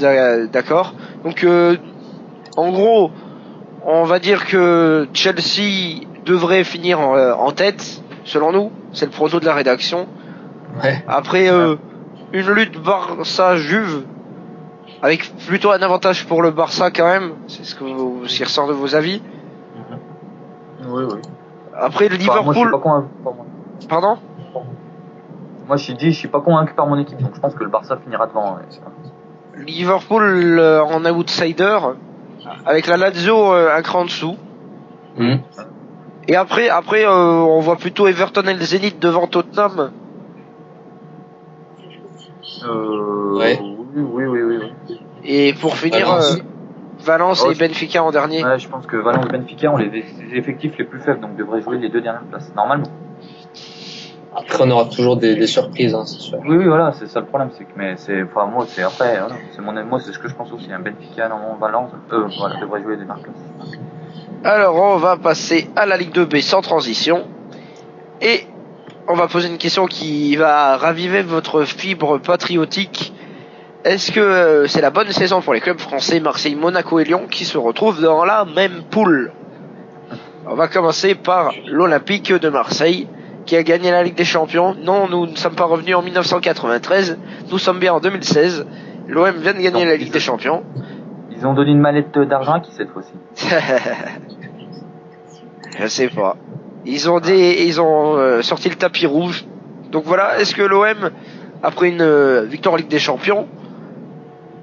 d'accord. Donc, en gros, on va dire que Chelsea devrait finir en tête, selon nous. C'est le proto de la rédaction. Ouais. Après, une lutte Barça-Juve, avec plutôt un avantage pour le Barça quand même. C'est ce qui ressort de vos avis. Oui. Après, le Liverpool... Moi, je suis pas convaincu. Pardon? Moi, je suis pas convaincu par mon équipe, donc je pense que le Barça finira devant. Ouais. Liverpool en outsider, avec la Lazio un cran en dessous. Et après, on voit plutôt Everton et le Zénith devant Tottenham. Ouais. Oui. Et pour finir, Valence et Benfica en dernier. Ouais, je pense que Valence et Benfica ont les effectifs les plus faibles, donc devraient jouer les deux dernières places, normalement. Après, on aura toujours des surprises, hein, c'est sûr. Oui, voilà, c'est ça le problème, c'est que, moi, c'est après, voilà, moi, c'est ce que je pense aussi, un Benfica, normalement, Valence, voilà, devrait jouer les dernières places. Alors, on va passer à la Ligue 2B sans transition. Et on va poser une question qui va raviver votre fibre patriotique. Est-ce que c'est la bonne saison pour les clubs français, Marseille, Monaco et Lyon, qui se retrouvent dans la même poule? On va commencer par l'Olympique de Marseille, qui a gagné la Ligue des Champions. Non, nous ne sommes pas revenus en 1993, nous sommes bien en 2016. L'OM vient de gagner la Ligue des Champions. Ils ont donné une mallette d'argent à qui cette fois-ci? Je sais pas. Ils ont sorti le tapis rouge. Donc voilà, est-ce que l'OM, après une victoire en Ligue des Champions,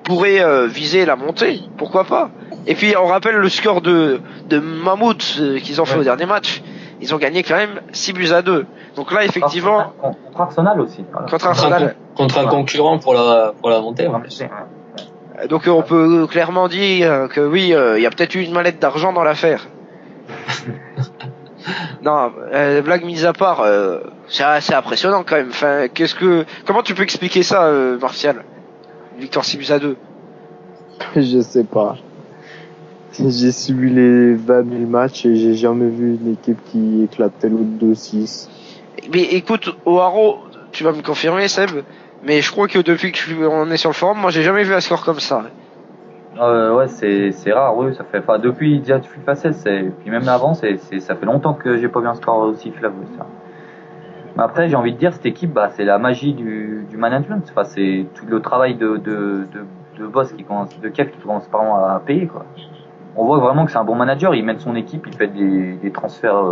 pourrait viser la montée? Pourquoi pas? Et puis on rappelle le score de Mammouth qu'ils ont fait au dernier match. Ils ont gagné quand même 6-2. Donc là, effectivement... Contre Arsenal aussi. Voilà. Contre Arsenal. Contre un concurrent pour la montée. En plus. Donc on peut clairement dire que oui, il y a peut-être eu une mallette d'argent dans l'affaire. Non, blague mise à part, c'est assez impressionnant quand même. Enfin, comment tu peux expliquer ça, Martial? Une victoire 6-2. Je sais pas. J'ai simulé 20 000 matchs et j'ai jamais vu une équipe qui éclatait l'autre 2-6. Mais écoute, au Haro, tu vas me confirmer, Seb, mais je crois que depuis que on est sur le forum, moi j'ai jamais vu un score comme ça. Ouais, c'est rare, oui, ça fait, enfin, depuis déjà FIFA 16, puis même avant, ça fait longtemps que j'ai pas vu un score aussi faible, ça. Mais après, j'ai envie de dire, cette équipe, bah, c'est la magie du management. Enfin, c'est tout le travail de boss de Kev qui commence pardon, à payer, quoi. On voit vraiment que c'est un bon manager, il mène son équipe, il fait des transferts,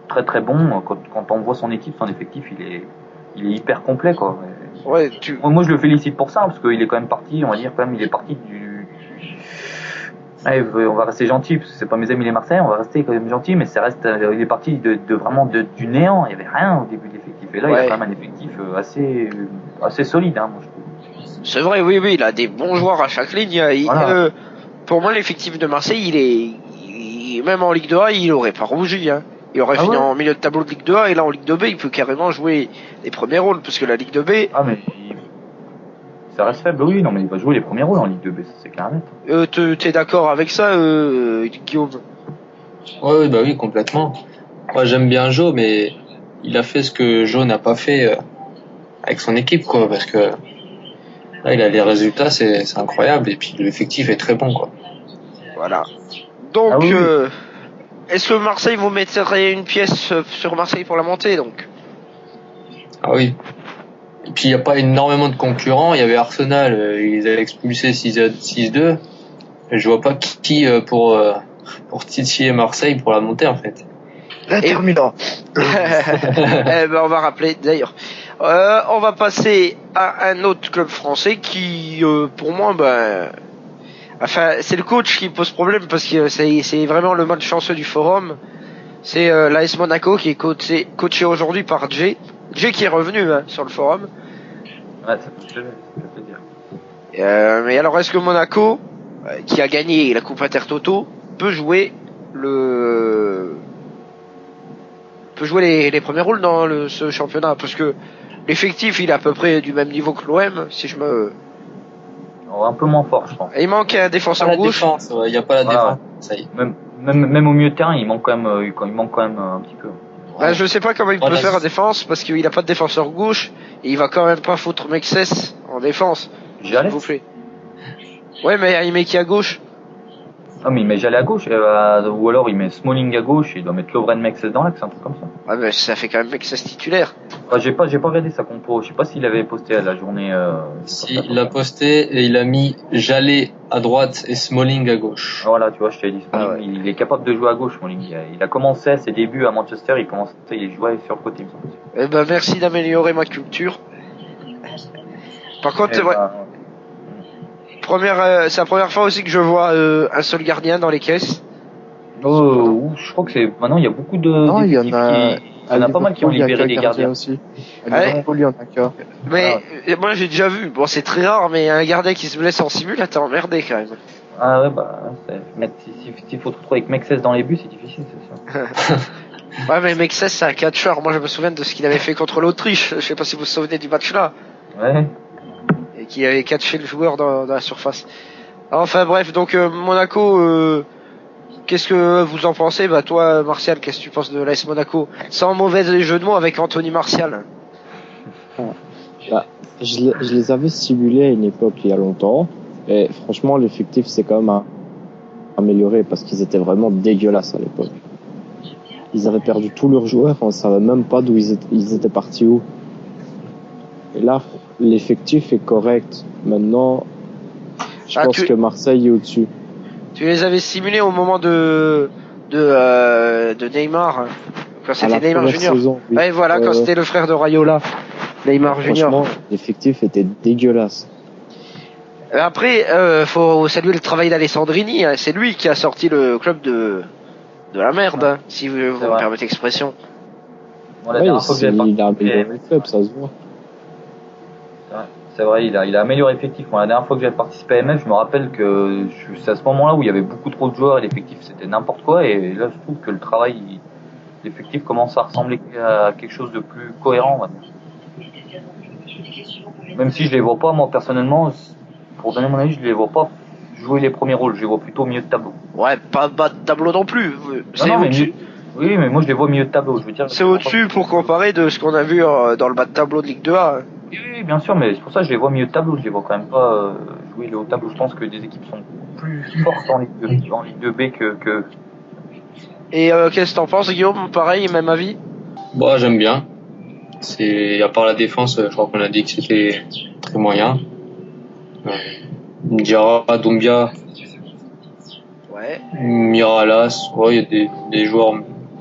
très très bons. Quand on voit son équipe, son effectif, il est hyper complet, quoi. Ouais, Moi, je le félicite pour ça, parce qu'il est quand même parti, on va dire, quand même, il est parti Allez, on va rester gentil, parce que c'est pas mes amis les Marseillais, on va rester quand même gentil, mais il est parti vraiment du néant, il y avait rien au début de l'effectif. Et là, il a quand même un effectif assez solide, hein, moi, je trouve. C'est vrai, oui, il a des bons joueurs à chaque ligne. Voilà. Pour moi, l'effectif de Marseille, même en Ligue 2A, il aurait pas rougi, hein. Il aurait fini en milieu de tableau de Ligue 2A, et là, en Ligue 2B, il peut carrément jouer les premiers rôles, parce que la Ligue 2B... Ah, mais ça reste faible, oui, non, mais il va jouer les premiers rôles en Ligue 2B, ça c'est clair net. T'es d'accord avec ça, Guillaume? Ouais, bah oui, complètement. Moi, j'aime bien Joe, mais il a fait ce que Joe n'a pas fait avec son équipe, quoi, parce que là, il a les résultats, c'est incroyable, et puis l'effectif est très bon, quoi. Voilà. Donc, est-ce que Marseille, vous mettrez une pièce sur Marseille pour la montée, donc? Ah oui. Et puis il n'y a pas énormément de concurrents. Il y avait Arsenal, ils avaient expulsé 6-2. Et je vois pas qui pour titiller Marseille pour la montée en fait. L'Inter Milan. On va rappeler d'ailleurs. On va passer à un autre club français qui, pour moi, c'est le coach qui pose problème parce que c'est vraiment le match chanceux du forum. C'est l'AS Monaco qui est coaché aujourd'hui par Jay qui est revenu sur le forum. Ouais, ça peut dire. Mais alors, est-ce que Monaco, qui a gagné la Coupe Intertoto, peut jouer les premiers rôles dans ce championnat? Parce que l'effectif, il est à peu près du même niveau que l'OM, si je me... Un peu moins fort, je pense. Et il manque un défenseur gauche. Il n'y a pas la défense. Ça y est. Même au milieu de terrain, il manque quand même un petit peu. Je sais pas comment il peut faire en défense parce qu'il a pas de défenseur gauche et il va quand même pas foutre Mexès en défense. S'il vous plaît. Ouais, mais il met qui à gauche? Ah, mais il met Jalé à gauche, ou alors il met Smalling à gauche, il doit mettre Lovren Mexès dans l'axe, un truc comme ça. Ah, mais ça fait quand même Mexès titulaire. J'ai pas regardé sa compo, je sais pas s'il avait posté à la journée, Si, il l'a posté et il a mis Jalé à droite et Smalling à gauche. Voilà, tu vois, je t'ai dit, Smalling, il est capable de jouer à gauche, Smalling. Il a commencé à ses débuts à Manchester, il jouait sur le côté, il me semble. Merci d'améliorer ma culture. Par contre, c'est la première fois aussi que je vois un seul gardien dans les caisses. Je crois que maintenant il y a beaucoup de. Non, il y en a pas mal qui ont libéré des gardiens aussi. Mais moi j'ai déjà vu. Bon, c'est très rare, mais un gardien qui se blesse en simul, là t'es emmerdé quand même. Ah ouais, s'il faut te retrouver avec Mexès dans les buts, c'est difficile, c'est ça. Ouais, mais Mexès c'est un catcheur. Moi je me souviens de ce qu'il avait fait contre l'Autriche. Je sais pas si vous vous souvenez du match là. Ouais. Et qui avait catché le joueur dans la surface. Enfin bref, donc Monaco, qu'est-ce que vous en pensez? Toi, Martial, qu'est-ce que tu penses de l'AS Monaco? Sans mauvais jeu de mots avec Anthony Martial. Je les avais simulés à une époque il y a longtemps, et franchement l'effectif s'est quand même amélioré parce qu'ils étaient vraiment dégueulasses à l'époque. Ils avaient perdu tous leurs joueurs, on savait même pas d'où ils étaient partis où. Et là, l'effectif est correct. Maintenant, je pense que Marseille est au-dessus. Tu les avais simulés au moment de Neymar, quand c'était Neymar Junior. Saison, oui. Ouais, voilà, quand c'était le frère de Raiola, Neymar Junior. Franchement, l'effectif était dégueulasse. Après, faut saluer le travail d'Alessandrini. Hein. C'est lui qui a sorti le club de la merde, si vous me permettez l'expression. Il a amélioré le club, ça se voit. C'est vrai, il a amélioré l'effectif. La dernière fois que j'avais participé à MF, je me rappelle que c'est à ce moment-là où il y avait beaucoup trop de joueurs et l'effectif c'était n'importe quoi. Et là, je trouve que l'effectif commence à ressembler à quelque chose de plus cohérent. Même si je les vois pas, moi personnellement, pour donner mon avis, je les vois pas jouer les premiers rôles. Je les vois plutôt au milieu de tableau. Ouais, pas bas de tableau non plus. Oui, mais moi je les vois au milieu de tableau, je veux dire. C'est au-dessus pour comparer de ce qu'on a vu dans le bas de tableau de Ligue 2A. Oui, bien sûr, mais c'est pour ça que je les vois au milieu de tableau, je les vois quand même pas jouer le haut tableau. Je pense que des équipes sont plus fortes en Ligue 2B que... Et qu'est-ce que t'en penses, Guillaume? Pareil, même avis? Bah, j'aime bien. À part la défense, je crois qu'on a dit que c'était très moyen. Ndiara, Doumbia, Ouais. Miralas, ouais, il y a des joueurs,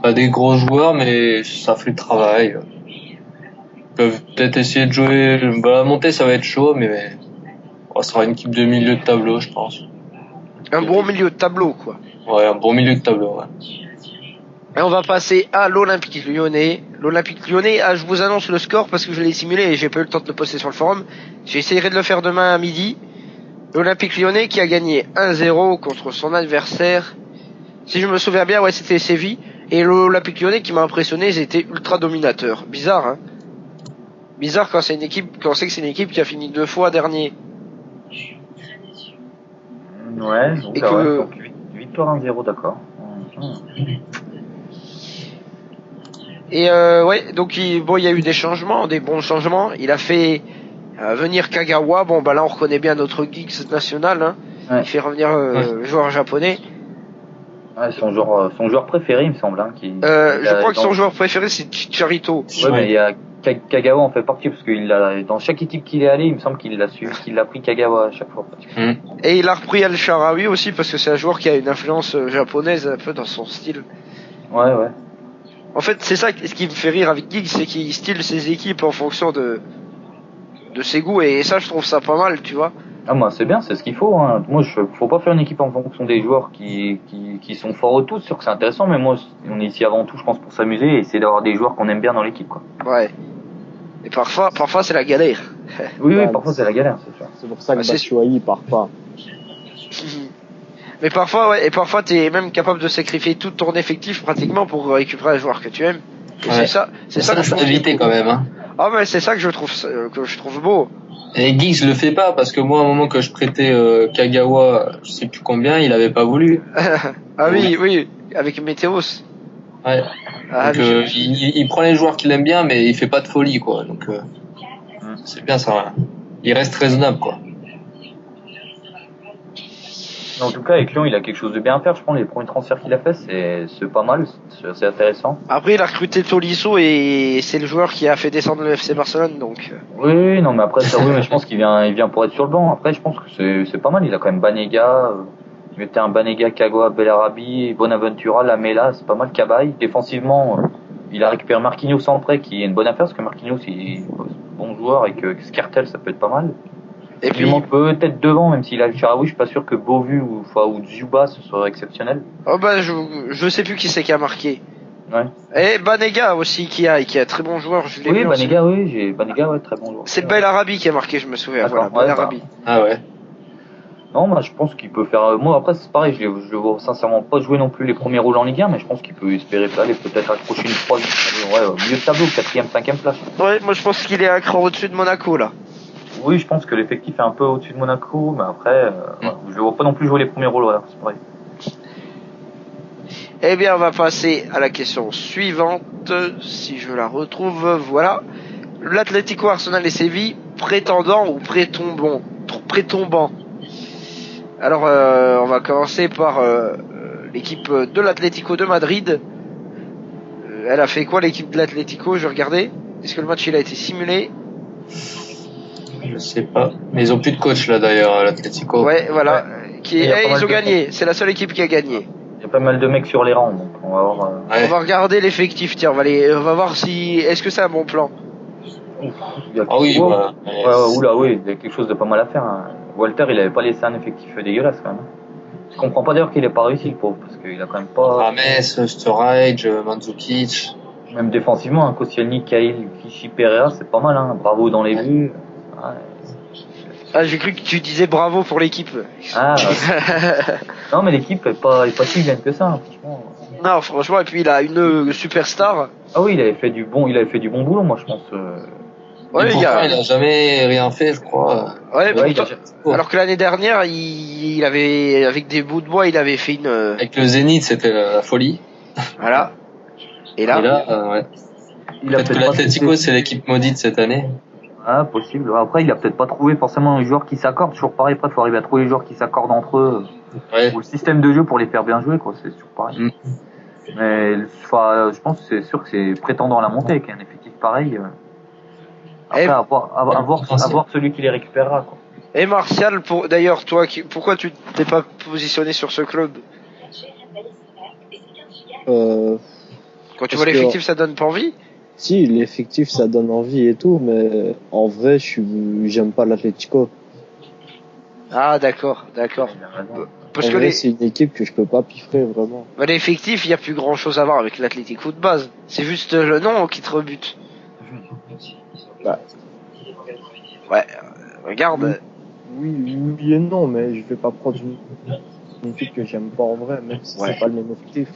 pas des gros joueurs, mais ça fait le travail. Ils peuvent peut-être essayer de jouer, la montée ça va être chaud, mais ça sera une équipe de milieu de tableau, je pense. Un bon milieu de tableau, quoi. Ouais, un bon milieu de tableau, ouais. Et on va passer à l'Olympique Lyonnais. L'Olympique Lyonnais, je vous annonce le score parce que je l'ai simulé et j'ai pas eu le temps de le poster sur le forum. J'essaierai de le faire demain à midi. L'Olympique Lyonnais qui a gagné 1-0 contre son adversaire. Si je me souviens bien, ouais, c'était Séville. Et l'Olympique Lyonnais qui m'a impressionné, ils étaient ultra dominateurs. Bizarre, hein. Bizarre quand c'est on sait que c'est une équipe qui a fini 2 fois dernier. Ouais, donc, Et que... donc victoire 1-0, d'accord. Et ouais, donc il y a eu des changements, des bons changements. Il a fait venir Kagawa. Bon, bah là on reconnaît bien notre geeks national. Hein. Ouais. Il fait revenir le joueur japonais. Ouais, son joueur préféré, il me semble. Hein, je crois que son joueur préféré c'est Chicharito. Ouais, mais il y a Kagawa en fait partie parce qu'il a dans chaque équipe qu'il est allé, il me semble qu'il a pris Kagawa à chaque fois. Et il a repris El Shaarawy aussi parce que c'est un joueur qui a une influence japonaise un peu dans son style. Ouais. En fait, c'est ça ce qui me fait rire avec Giggs, c'est qu'il style ses équipes en fonction de ses goûts et ça je trouve ça pas mal, tu vois. Ah moi c'est bien, c'est ce qu'il faut. Hein. Moi faut pas faire une équipe en fonction des joueurs qui sont forts au tout, c'est sûr que c'est intéressant, mais moi on est ici avant tout, je pense, pour s'amuser et essayer d'avoir des joueurs qu'on aime bien dans l'équipe, quoi. Ouais. Et parfois c'est la galère. Oui, parfois c'est la galère, c'est sûr. C'est pour ça que Batshuayi part pas. Mais parfois t'es même capable de sacrifier tout ton effectif pratiquement pour récupérer un joueur que tu aimes. Et ouais. c'est ça que je trouve éviter quand même, hein. Ah mais c'est ça que je trouve beau. Et Giggs le fait pas parce que moi, à un moment que je prêtais Kagawa, je sais plus combien, il avait pas voulu. Ah oui, avec Météos. Ouais. Donc, il prend les joueurs qu'il aime bien, mais il fait pas de folie, quoi. Donc c'est bien ça. Il reste raisonnable, quoi. En tout cas, avec Lyon, il a quelque chose de bien à faire. Je pense les premiers transferts qu'il a fait, c'est pas mal, c'est intéressant. Après, il a recruté Tolisso et c'est le joueur qui a fait descendre le FC Barcelone, donc. Oui, non, mais après ça, oui, mais je pense qu'il vient pour être sur le banc. Après, je pense que c'est pas mal. Il a quand même Banega, il mettait un Banega, Kagawa, Bellarabi, Bonaventura, Lamela, c'est pas mal. Cabaye. Défensivement, il a récupéré Marquinhos en prêt, qui est une bonne affaire parce que Marquinhos il est bon joueur et que Skrtel ça peut être pas mal. Et puis, il manque peut-être devant, même s'il a le Shaarawy, je suis pas sûr que Beauvu ou Dzuba ce soit exceptionnel. Oh bah, je sais plus qui c'est qui a marqué. Ouais. Et Banega aussi qui est très bon joueur, je l'ai vu. Banega, ouais, très bon joueur. C'est Bellarabi qui a marqué, je me souviens. Voilà, Bellarabi. Ah ouais. Non, moi, je pense qu'il peut faire, moi, après, c'est pareil, je le vois sincèrement pas jouer non plus les premiers rôles en Ligue 1, mais je pense qu'il peut espérer aller peut-être accrocher une troisième, au milieu de tableau, 4e, 5e place. Ouais, moi, je pense qu'il est un cran au-dessus de Monaco, là. Oui, je pense que l'effectif est un peu au-dessus de Monaco, mais après, je le vois pas non plus jouer les premiers rôles, voilà, c'est pareil. Eh bien, on va passer à la question suivante, si je la retrouve, voilà. L'Atlético, Arsenal et Séville, prétendant ou prétombant. Alors, on va commencer par l'équipe de l'Atlético de Madrid. Elle a fait quoi, l'équipe de l'Atlético? Je regardais. Est-ce que le match il a été simulé? Je sais pas. Mais ils ont plus de coach là d'ailleurs, l'Atlético. Ouais, voilà. Ils ont gagné. C'est la seule équipe qui a gagné. Il y a pas mal de mecs sur les rangs, donc on va voir. On va regarder l'effectif. Tiens, on va voir si. Est-ce que c'est un bon plan? Ah oui, voilà. Oui, il y a quelque chose de pas mal à faire. Hein. Walter, il avait pas laissé un effectif dégueulasse quand même. Je comprends pas d'ailleurs qu'il ait pas réussi le pauvre, parce qu'il a quand même pas. Rames, Sturridge, Mandzukic. Même défensivement, hein, Koscielny, Cahill, Clichy, Pereira, c'est pas mal, hein. Bravo dans les buts. Ouais. Ah, j'ai cru que tu disais bravo pour l'équipe. Ah. Non, mais l'équipe est pas si bien que ça, hein, franchement. Non, franchement, et puis il a une superstar. Ah oui, il avait fait du bon boulot, moi je pense. Ouais, il a jamais rien fait, je crois. Ouais, alors que l'année dernière, il avait, avec des bouts de bois, il avait fait une... Avec le Zénith, c'était la folie. Voilà. Et là, ouais. Il a Peut-être que peut-être pas l'Atlético, trouvé- c'est l'équipe maudite cette année. Ah, possible. Après, il a peut-être pas trouvé forcément un joueur qui s'accorde. Toujours pareil, après, il faut arriver à trouver les joueurs qui s'accordent entre eux. Ouais. Ou le système de jeu pour les faire bien jouer, quoi. C'est toujours pareil. Mais, enfin, je pense que c'est sûr que c'est prétendant à la montée, qu'il y a un effectif pareil. Après, à voir celui qui les récupérera, quoi. Et Martial, d'ailleurs, toi, pourquoi tu t'es pas positionné sur ce club? Quand tu vois l'effectif, ça donne pas envie? Si, l'effectif ça donne envie et tout, mais en vrai, j'aime pas l'Atlético. Ah, d'accord. Parce En que vrai, c'est une équipe que je peux pas piffrer vraiment. bah, l'effectif, il y a plus grand chose à voir avec l'Atlético de base. C'est juste le nom qui te rebute. Bah. Ouais, regarde. Oui et non, mais je vais pas prendre une équipe que j'aime pas en vrai, même si c'est pas le même effectif.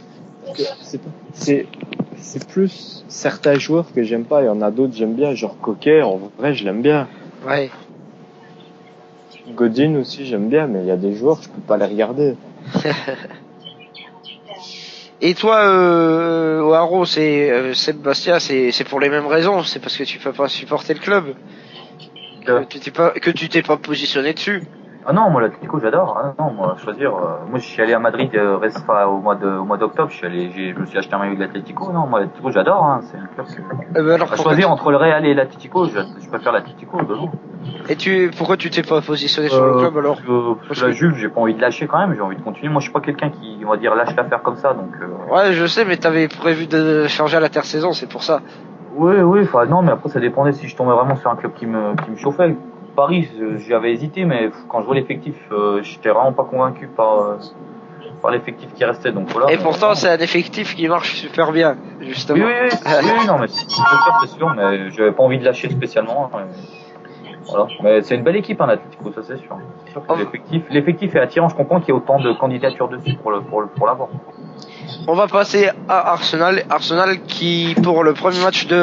C'est plus certains joueurs que j'aime pas, il y en a d'autres que j'aime bien, genre Coquet, en vrai je l'aime bien. Ouais. Godin aussi j'aime bien, mais il y a des joueurs je peux pas les regarder. Et toi, Haro, Sébastien, c'est pour les mêmes raisons, c'est parce que tu peux pas supporter le club que tu t'es pas positionné dessus. Ah non, moi l'Atlético j'adore. Ah non, moi choisir. Moi je suis allé à Madrid au mois d'octobre. Je me suis acheté un maillot de l'Atlético. Non, moi l'Atlético j'adore. Hein, c'est un club que. Alors, à choisir entre le Real et l'Atlético, je préfère l'Atlético. Et pourquoi tu t'es pas positionné sur le club alors? Parce que la Juve, j'ai pas envie de lâcher quand même. J'ai envie de continuer. Moi je suis pas quelqu'un qui, on va dire, lâche l'affaire comme ça. Donc. Ouais, je sais, mais t'avais prévu de changer à l'intersaison, c'est pour ça. Oui. Enfin non, mais après ça dépendait si je tombais vraiment sur un club qui me chauffait. Paris, j'y avais hésité, mais quand je vois l'effectif, j'étais vraiment pas convaincu par l'effectif qui restait. Donc voilà. Et pourtant, c'est un effectif qui marche super bien, justement. Oui, non, mais c'est sûr, mais j'avais pas envie de lâcher spécialement. Voilà. Mais c'est une belle équipe, hein, l'Atlético, ça c'est sûr. C'est sûr que l'effectif est attirant. Je comprends qu'il y ait autant de candidatures dessus pour l'avoir. On va passer à Arsenal. Arsenal qui, pour le premier match de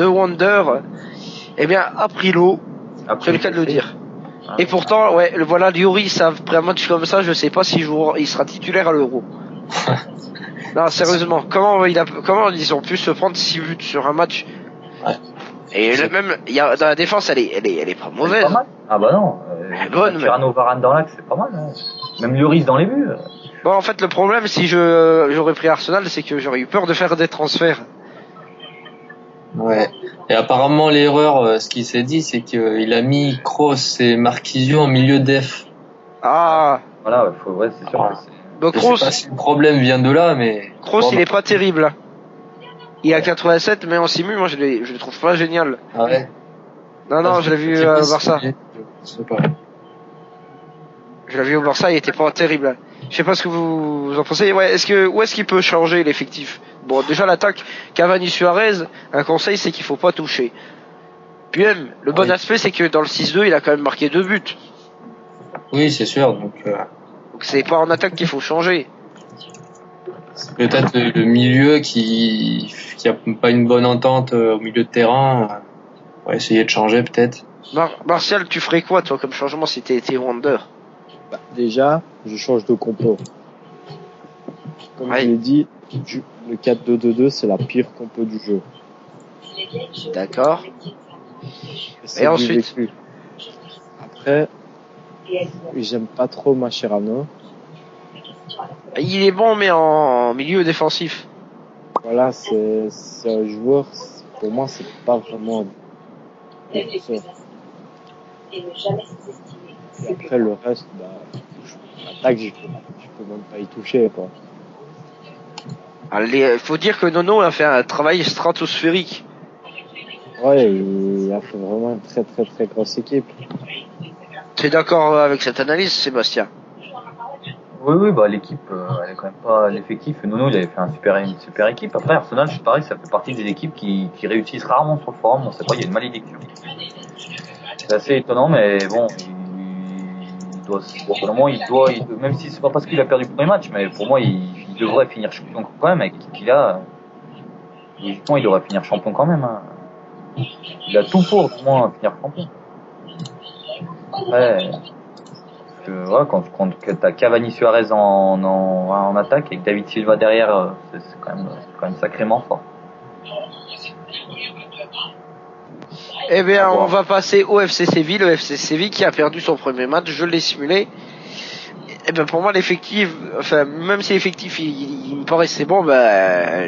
Wonder, eh bien, a pris l'eau. C'est le cas de le dire. Et pourtant, ouais, voilà, Lloris, après un match comme ça, je sais pas s'il il sera titulaire à l'Euro. Non, sérieusement, comment ils ont pu se prendre 6 buts sur un match? Et même, dans la défense, elle est pas mauvaise. Pas mal. Ah bah non. Elle est bonne, Tirano Varane dans l'axe, c'est pas mal. Hein. Même Lloris dans les buts. Bon, en fait, le problème, si j'aurais pris Arsenal, c'est que j'aurais eu peur de faire des transferts. Ouais. Et apparemment, l'erreur, ce qu'il s'est dit, c'est qu'il a mis Kroos et Marquisio en milieu def. Ah. Voilà, c'est sûr que c'est. Donc, je sais pas si le problème vient de là, mais. Kroos, il est pas terrible. Il a 87, mais en simu, moi, je le trouve pas génial. Ah ouais? Non, je l'ai vu au Barça. Je sais pas. Je l'ai vu au Barça, il était pas terrible. Je sais pas ce que vous en pensez. Ouais, où est-ce qu'il peut changer l'effectif? Bon, déjà l'attaque, Cavani Suarez, un conseil, c'est qu'il faut pas toucher. Puis même, le bon aspect, c'est que dans le 6-2, il a quand même marqué 2 buts. Oui, c'est sûr. Donc c'est pas en attaque qu'il faut changer. C'est peut-être le milieu qui a pas une bonne entente au milieu de terrain. On va essayer de changer peut-être. Martial, tu ferais quoi toi comme changement si t'étais Wonder? Bah, déjà, je change de compo. Comme je l'ai dit, le 4-2-2-2, c'est la pire compo du jeu. D'accord. Et ensuite? Après, j'aime pas trop Mascherano. Il est bon, mais en milieu défensif. Voilà, c'est un joueur, pour moi, c'est pas vraiment un défenseur. Et après, le reste, l'attaque, je peux même pas y toucher, quoi. Il faut dire que Nono a fait un travail stratosphérique. Ouais, il a fait vraiment une très très très grosse équipe. Tu es d'accord avec cette analyse, Sébastien? Oui, bah l'équipe, elle est quand même pas l'effectif. Nono, il avait fait une super équipe. Après, Arsenal, c'est pareil, ça fait partie des équipes qui réussissent rarement sur le forum. On sait pas, il y a une malédiction. C'est assez étonnant, mais bon, même si c'est pas parce qu'il a perdu le premier match, mais pour moi, il devrait finir champion quand même avec l'équipe qu'il a. Logiquement, il devrait finir champion quand même. Hein. Il a tout pour, au moins, finir champion. Après, que ouais, quand t'as Cavani Suarez en attaque et que David Silva derrière, c'est quand même sacrément fort. Eh bien, on va passer au FC Séville. Le FC Séville qui a perdu son premier match, je l'ai simulé. Eh bien, pour moi, l'effectif, enfin, même si l'effectif, il me paraissait bon,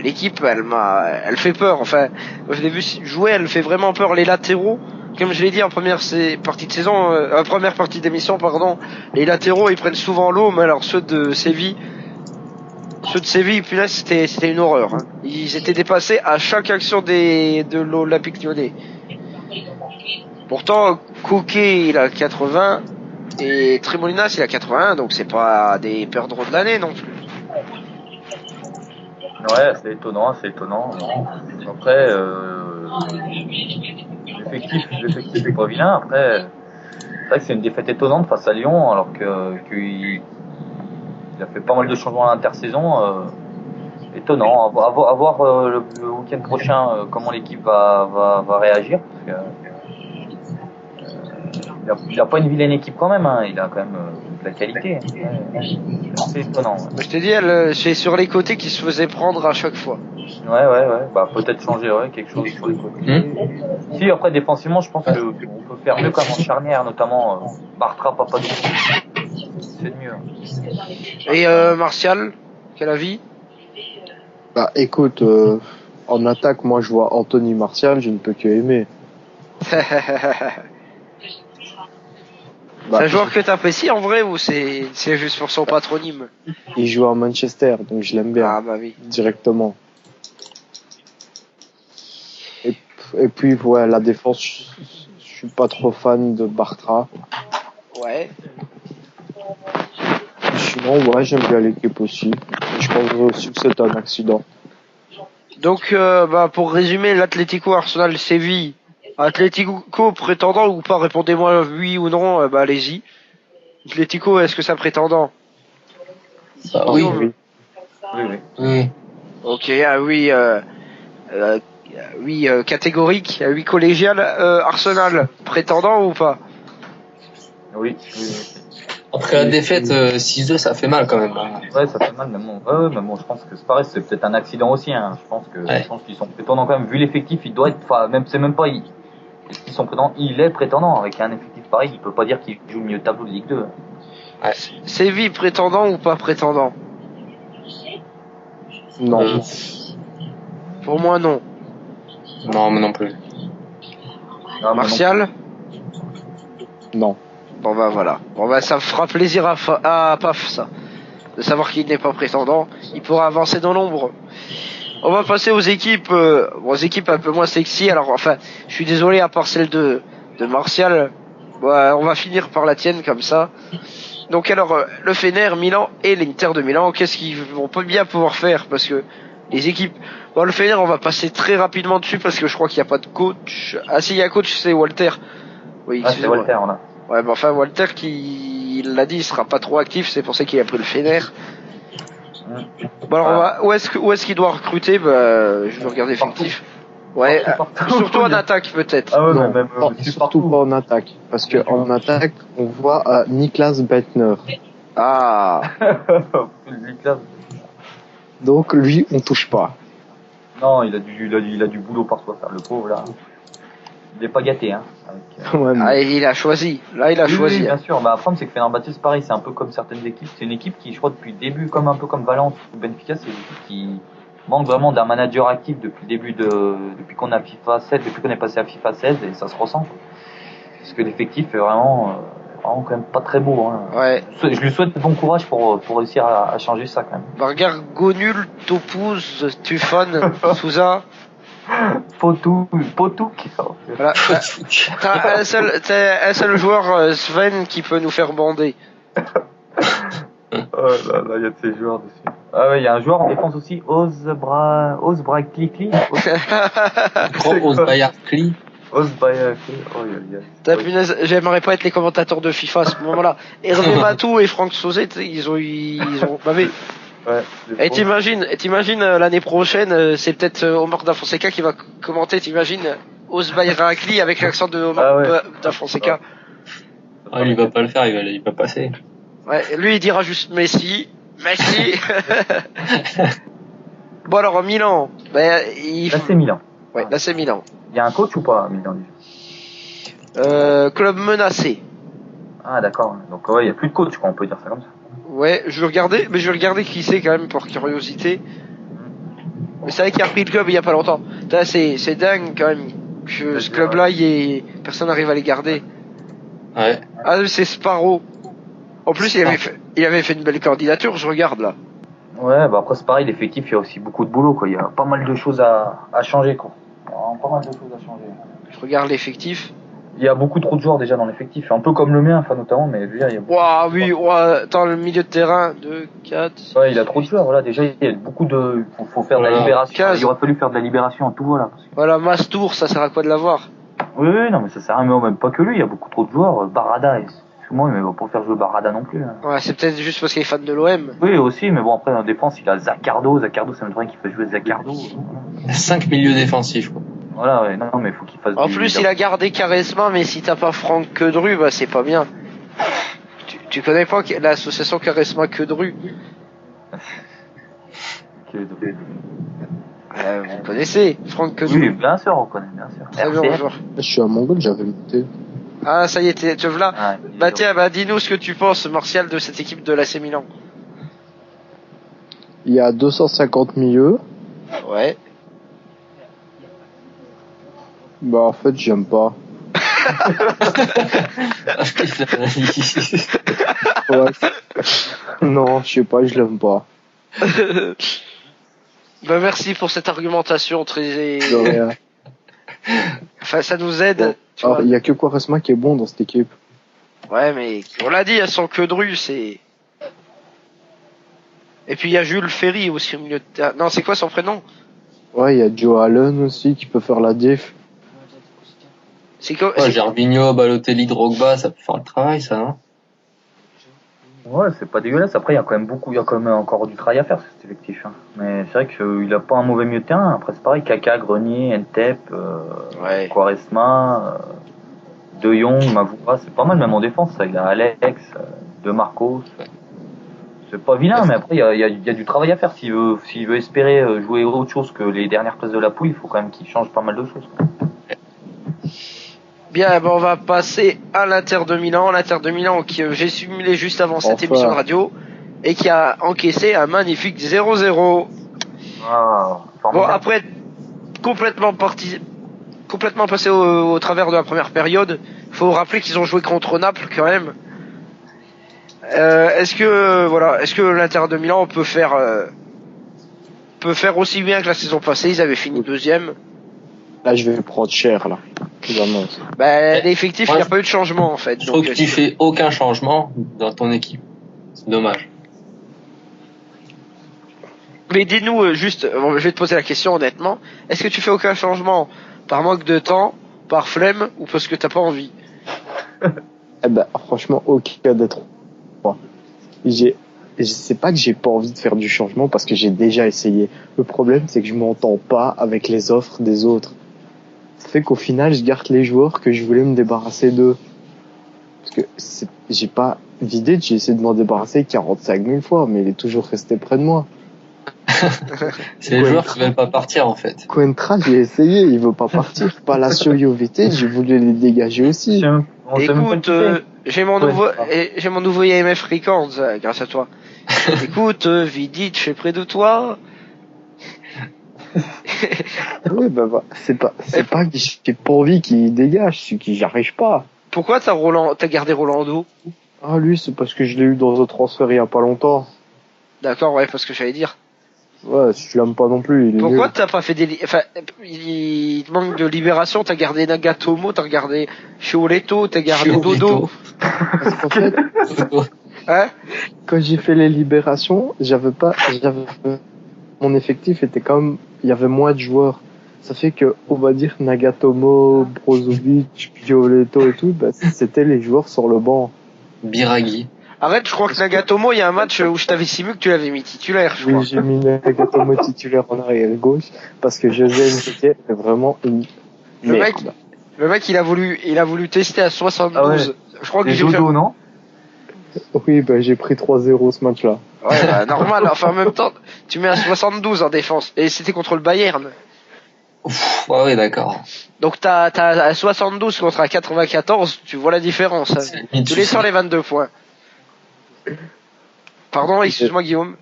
l'équipe, elle fait peur. Enfin, je l'ai vu jouer, elle fait vraiment peur. Les latéraux, comme je l'ai dit en première partie de saison, première partie d'émission, pardon, les latéraux, ils prennent souvent l'eau, mais alors ceux de Séville, punaise, c'était une horreur. Hein. Ils étaient dépassés à chaque action de l'Olympique Lyonnais. Pourtant, Coquet, il a 80 et Tremolinas, il a 81, donc c'est pas des perdreaux de l'année non plus. Ouais, c'est étonnant. Après, l'effectif est pas vilain. Après, c'est vrai que c'est une défaite étonnante face à Lyon, alors qu'il a fait pas mal de changements à l'intersaison. Étonnant. À voir le week-end prochain comment l'équipe va réagir. Parce que, il a pas une vilaine équipe quand même, hein. Il a quand même de la qualité. C'est étonnant. Ouais. Je t'ai dit, c'est sur les côtés qu'il se faisait prendre à chaque fois. Ouais. Bah, peut-être changer, quelque chose sur les côtés. Si, après, défensivement, je pense qu'on peut faire mieux comme en charnière, notamment, Bartra, Papadou. C'est mieux. Et, Martial, quel avis? Bah, écoute, en attaque, moi, je vois Anthony Martial, je ne peux que aimer. C'est un joueur que t'apprécies en vrai ou c'est juste pour son patronyme? Il joue à Manchester, donc je l'aime bien. Ah bah oui. Directement. Et puis, ouais, la défense, je suis pas trop fan de Bartra. Ouais. Sinon, ouais, j'aime bien l'équipe aussi. Je pense aussi que c'est un accident. Donc, pour résumer, l'Atlético Arsenal Séville. Atlético prétendant ou pas? Répondez-moi oui ou non, allez-y. Atlético, est-ce que c'est un prétendant? Oui. Ok, oui, catégorique, oui collégial. Arsenal, prétendant ou pas? Oui. Après la défaite 6-2, ça fait mal quand même. Ouais, ça fait mal, mais bon. Mais bon, je pense que c'est pareil, c'est peut-être un accident aussi, hein. Je pense qu'ils sont prétendants quand même. Vu l'effectif, il doit être, c'est même pas, est-ce qu'ils sont prétendants? Il est prétendant. Avec un effectif pareil, il peut pas dire qu'il joue le milieu de tableau de Ligue 2. Ouais. Séville, prétendant ou pas prétendant? Non. Pour moi, non. Non, mais non plus. Martial? Non. Bon voilà. Ça me fera plaisir à Paf, ça. De savoir qu'il n'est pas prétendant. Il pourra avancer dans l'ombre. On va passer aux équipes un peu moins sexy. Alors, enfin, je suis désolé, à part celle de Martial, on va finir par la tienne comme ça. Donc alors, le Fener, Milan et l'Inter de Milan, qu'est-ce qu'ils vont pas bien pouvoir faire? Parce que les équipes... Bon, le Fener, on va passer très rapidement dessus parce que je crois qu'il n'y a pas de coach. Ah si, il y a coach, c'est Walter. Oui, c'est Walter, on a. Ouais, mais enfin, Walter, il l'a dit, il sera pas trop actif, c'est pour ça qu'il a pris le Fener. Bon alors où est-ce qu'il doit recruter? Je vais regarder effectif. Ouais, surtout en attaque peut-être. Ah ouais, non, même surtout pas en attaque, parce que en attaque on voit Niklas Bentner. Ah. Donc lui on touche pas. Non, il a du boulot partout à faire, le pauvre là. Il est pas gâté, hein. Il a choisi. Là, il a choisi. Oui, bien sûr. Mais après, c'est que Fenerbahçe, c'est pareil. C'est un peu comme certaines équipes. C'est une équipe qui, je crois, depuis le début, un peu comme Valence ou Benfica, c'est une équipe qui manque vraiment d'un manager actif depuis le début depuis qu'on a FIFA 7, depuis qu'on est passé à FIFA 16, et ça se ressent. Parce que l'effectif est vraiment quand même pas très beau, hein. Ouais. Je lui souhaite bon courage pour réussir à changer ça, quand même. Regarde, Gonul, Topuz, Tufan, Souza. Potou. Voilà. T'as un seul joueur, Sven, qui peut nous faire bander. Oh là là, il y a de ces joueurs dessus. Ah ouais, il y a un joueur en défense aussi, Ozbrakli. Ozbayarkli. J'aimerais pas être les commentateurs de FIFA à ce moment-là. Hervé Matou et Franck Sauzet, ils ont bavé. Ouais, et t'imagines l'année prochaine, c'est peut-être Omar Da Fonseca qui va commenter. T'imagines Ozbayrakli avec l'accent de Omar Da Fonseca. Ah, lui, il va pas le faire, il va passer. Ouais, lui, il dira juste Messi. Bon, alors, Milan. Là, c'est Milan. Ouais, là, c'est Milan. Il y a un coach ou pas à Milan? Club menacé. Ah, d'accord. Donc, ouais, il y a plus de coach, quoi, on peut dire ça comme ça. Ouais, je vais regarder qui c'est quand même, pour curiosité. Mais c'est vrai qu'il a repris le club il y a pas longtemps. Là, c'est dingue quand même que ce club-là, personne n'arrive à les garder. Ouais. Ah, c'est Sparrow. En plus, il avait fait une belle candidature, je regarde là. Ouais, bah après c'est pareil, l'effectif, il y a aussi beaucoup de boulot, quoi. Il y a pas mal de choses à changer, quoi. Pas mal de choses à changer. Je regarde l'effectif. Il y a beaucoup trop de joueurs déjà dans l'effectif, un peu comme le mien, enfin notamment, mais déjà il y a beaucoup. Waouh, oui, attends, le milieu de terrain, 2, 4. Ouais, il a trop de joueurs, voilà, déjà il y a beaucoup de. Faut faire de la libération. 15. Il aurait fallu faire de la libération en tout, voilà. Voilà, Mastour, ça sert à quoi de l'avoir? Oui, non, mais ça sert à rien, mais même pas que lui, il y a beaucoup trop de joueurs. Barada, excuse-moi, mais pas faire jouer Barada non plus. Hein. Ouais, c'est peut-être juste parce qu'il est fan de l'OM. Oui, aussi, mais bon, après, en défense, il a Zaccardo, ça me devrait qu'il fasse jouer Zaccardo. 5 milieux défensifs, quoi. Voilà, ouais, non, mais faut qu'il fasse. En plus, il a gardé Charisma, mais si t'as pas Franck Quedru, bah c'est pas bien. Tu connais pas l'association Charisma Quedru? Vous connaissez Franck Quedru? Oui, bien sûr, on connaît, bien sûr. Très bon joueur. Je suis à Mongol, j'avais noté. Ah, ça y est, tu veux là? Ah, bah tiens, dis-nous ce que tu penses, Martial, de cette équipe de l'AC Milan. Il y a 250 milieux. Ouais. Bah en fait j'aime pas. Ouais. Non, je sais pas, je l'aime pas. Bah merci pour cette argumentation très. De rien. Enfin, ça nous aide. Bon. Alors il y a que Quaresma qui est bon dans cette équipe. Ouais, mais on l'a dit, elles sont que Dru, c'est. Et puis il y a Jules Ferry aussi au milieu de terrain. Non, c'est quoi son prénom? Ouais, il y a Joe Allen aussi qui peut faire la diff. C'est quoi? Ouais, Gervinho, Balotelli, Drogba, ça peut faire le travail, ça, non? Ouais, c'est pas dégueulasse. Après, il y a quand même encore du travail à faire, cet effectif. Hein. Mais c'est vrai qu'il a pas un mauvais milieu de terrain. Après, c'est pareil, Kaka, Grenier, Ntep, Quaresma, De Jong, Mavoura, c'est pas mal, même en défense, ça. Il a Alex, De Marcos. C'est pas vilain, mais après, il y a du travail à faire. S'il veut espérer jouer autre chose que les dernières places de la poule, il faut quand même qu'il change pas mal de choses. Quoi. Bien, on va passer à l'Inter de Milan. L'Inter de Milan qui j'ai simulé juste avant cette émission de radio et qui a encaissé un magnifique 0-0. Ah, bon, après complètement passé au travers de la première période, faut rappeler qu'ils ont joué contre Naples quand même. Est-ce que l'Inter de Milan peut faire aussi bien que la saison passée? Ils avaient fini deuxième. Là, je vais prendre cher, là. L'effectif, il n'y a pas eu de changement, en fait. Je trouve que tu fais aucun changement dans ton équipe. C'est dommage. Mais dis-nous, juste, je vais te poser la question, honnêtement. Est-ce que tu fais aucun changement par manque de temps, par flemme, ou parce que t'as pas envie? Eh ben, franchement, aucun des trois. C'est pas que j'ai pas envie de faire du changement parce que j'ai déjà essayé. Le problème, c'est que je m'entends pas avec les offres des autres. Ça fait qu'au final, je garde les joueurs que je voulais me débarrasser d'eux. Parce que j'ai pas vidé, j'ai essayé de m'en débarrasser 45 000 fois, mais il est toujours resté près de moi. C'est les joueurs qui veulent pas partir, en fait. Coentra, j'ai essayé, il veut pas partir. Palacio, Jovetic, j'ai voulu les dégager aussi. Écoute, j'ai mon nouveau IMF Records, grâce à toi. Écoute, Vidic est près de toi. Oui, c'est pas que j'ai pas envie qu'il dégage, c'est que j'arrive pas. Pourquoi t'as gardé Rolando? Ah, lui, c'est parce que je l'ai eu dans un transfert il y a pas longtemps. D'accord, ouais, parce que j'allais dire. Ouais, si tu l'aimes pas non plus, il est Pourquoi nul. t'as pas fait il te manque de libération, t'as gardé Nagatomo, t'as gardé Chioletto, t'as gardé Dodo. Parce qu'en fait, hein? Quand j'ai fait les libérations, mon effectif était comme, il y avait moins de joueurs. Ça fait que, on va dire, Nagatomo, Brozovic, Chioletto et tout, c'était les joueurs sur le banc. Biraghi. Arrête, je crois que Nagatomo, il y a un match où je t'avais simulé que tu l'avais mis titulaire, je crois. Oui, j'ai mis Nagatomo titulaire en arrière gauche, parce que José Enrique est vraiment une Le merde. Le mec, il a voulu tester à 72. Ah ouais. Je crois que C'est j'ai fait... Dodo, non? Oui, bah, j'ai pris 3-0 ce match-là. Ouais, bah, normal. Enfin, en même temps, tu mets à 72 en défense. Et c'était contre le Bayern. Ouais, ouais, d'accord. Donc t'as à 72 contre à 94, tu vois la différence. Hein. Tu les sors les 22 points. Pardon, excuse-moi Guillaume.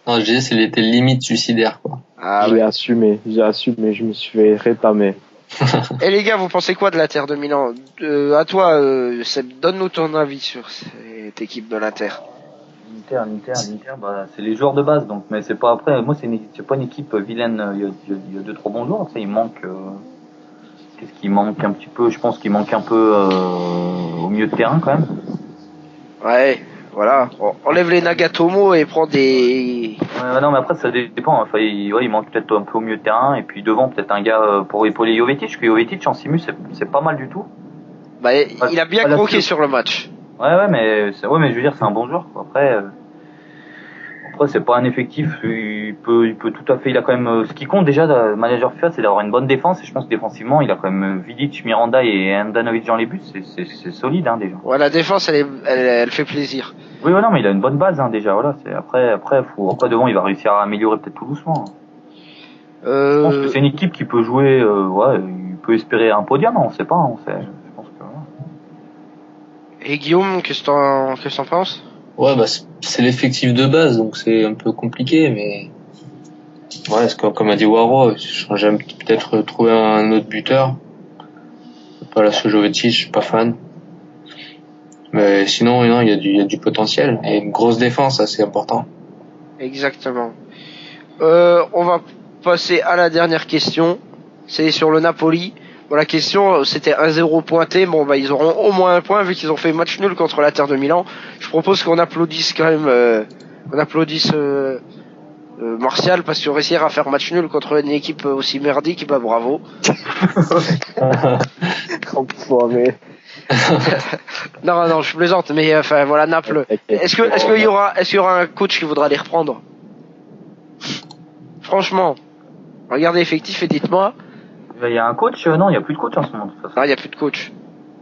Non, je disais, c'était limite suicidaire, quoi. Ah, J'ai ouais. assumé, je me suis fait rétamer. Et les gars, vous pensez quoi de l'Inter de Milan? À toi, Seb, donne-nous ton avis sur cette équipe de l'Inter. L'Inter, bah, c'est les joueurs de base, donc, mais c'est pas après, moi, c'est pas une équipe vilaine, il y a deux, trois bons joueurs, tu sais, il manque, qu'est-ce qui manque un petit peu, je pense qu'il manque un peu, au milieu de terrain, quand même. Ouais, voilà. Enlève les Nagatomo et prends des... Ouais, non, mais après, ça dépend, enfin, il manque peut-être un peu au milieu de terrain, et puis devant, peut-être un gars, pour épauler Jovetic, que Jovetic en Simus, c'est pas mal du tout. Bah, il a bien croqué sur le match. Ouais, mais je veux dire, c'est un bon joueur, quoi. Après, c'est pas un effectif, il peut tout à fait, il a quand même, ce qui compte déjà, le manager FIFA, c'est d'avoir une bonne défense, et je pense que défensivement, il a quand même Vidic, Miranda et Handanovic dans les buts, c'est solide, hein, déjà. Ouais, la défense, elle fait plaisir. Oui, ouais, non, mais il a une bonne base, hein, déjà, voilà, après devant, il va réussir à améliorer peut-être tout doucement. Je pense que c'est une équipe qui peut jouer, il peut espérer un podium, on sait pas, je pense que, Et Guillaume, qu'est-ce que t'en penses? Ouais, bah, c'est l'effectif de base, donc c'est un peu compliqué, mais ouais, comme a dit Waro, j'aime peut-être trouver un autre buteur. Pas la Jovetic, je suis pas fan. Mais sinon, non, il y a du potentiel et une grosse défense, ça c'est important. Exactement. On va passer à la dernière question. C'est sur le Napoli. Bon, la question, c'était 1-0 pointé. Bon, bah, ils auront au moins un point vu qu'ils ont fait match nul contre l'Inter de Milan. Je propose qu'on applaudisse quand même, Martial parce qu'il réussir à faire match nul contre une équipe aussi merdique, bah, bravo. Non, je plaisante, mais enfin, voilà, Naples. Est-ce qu'il y aura un coach qui voudra les reprendre? Franchement, regardez l'effectif et dites-moi. il y a un coach, non, il y a plus de coach en ce moment, de toute façon. Ah, il y a plus de coach.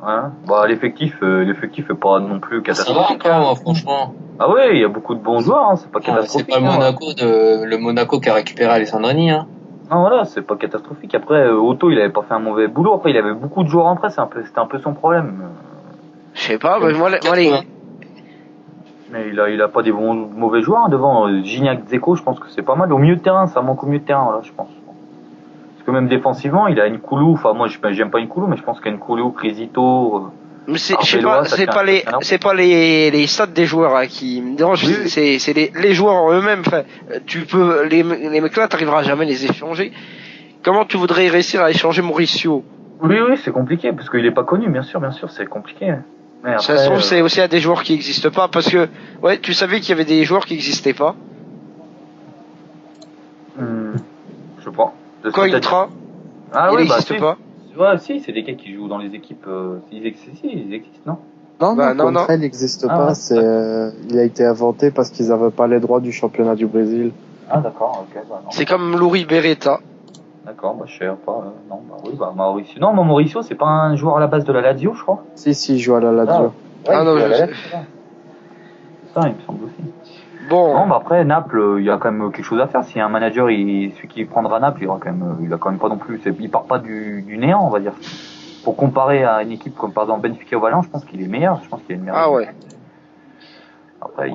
Ouais. Bah, l'effectif est pas non plus catastrophique. Ça va encore, franchement. Ah ouais, il y a beaucoup de bons joueurs, hein, c'est pas catastrophique. C'est pas le Monaco qui a récupéré Alessandrini, hein. Non, voilà, c'est pas catastrophique. Après, Otto, il avait pas fait un mauvais boulot. Après, il avait beaucoup de joueurs en presse, c'était un peu son problème. Je sais pas, mais moi les... Mais il a pas des mauvais joueurs, hein, devant. Gignac, Dzeko, je pense que c'est pas mal. Au milieu de terrain, ça manque au milieu de terrain, voilà, je pense. Parce que même défensivement, il a Nkoulou, enfin, moi, j'aime pas Nkoulou, mais je pense qu'Nkoulou, Crisito, mais je sais pas, c'est pas les stats des joueurs, hein, qui me dérangent, oui. C'est les joueurs en eux-mêmes. Enfin, les mecs là, t'arriveras jamais à les échanger. Comment tu voudrais réussir à échanger Mauricio? Oui, c'est compliqué, parce qu'il est pas connu, bien sûr, c'est compliqué. Mais après, ça se trouve, c'est aussi à des joueurs qui existent pas, parce que, ouais, tu savais qu'il y avait des joueurs qui existaient pas. Je sais pas. Quoi, Ultra? Ah il oui, n'existe pas. Ouais, si, c'est des gars qui jouent dans les équipes, ils existent, non? Non, il n'existe pas, il a été inventé parce qu'ils avaient pas les droits du championnat du Brésil. Ah, d'accord, ok, bah non. C'est comme Louri Beretta. D'accord, bah je sais pas, non, bah oui, bah Mauricio. Non, Mauricio, c'est pas un joueur à la base de la Lazio, je crois. Si, il joue à la Lazio. Non, je sais. Ça, il me semble aussi. Bon. Non, bah après, Naples, il y a quand même quelque chose à faire. Si un manager, celui qui prendra Naples, il a quand même pas non plus, il part pas du néant, on va dire. Pour comparer à une équipe comme par exemple Benfica ou Valence, je pense qu'il est meilleur, je pense qu'il est meilleur. Ah ouais. Après,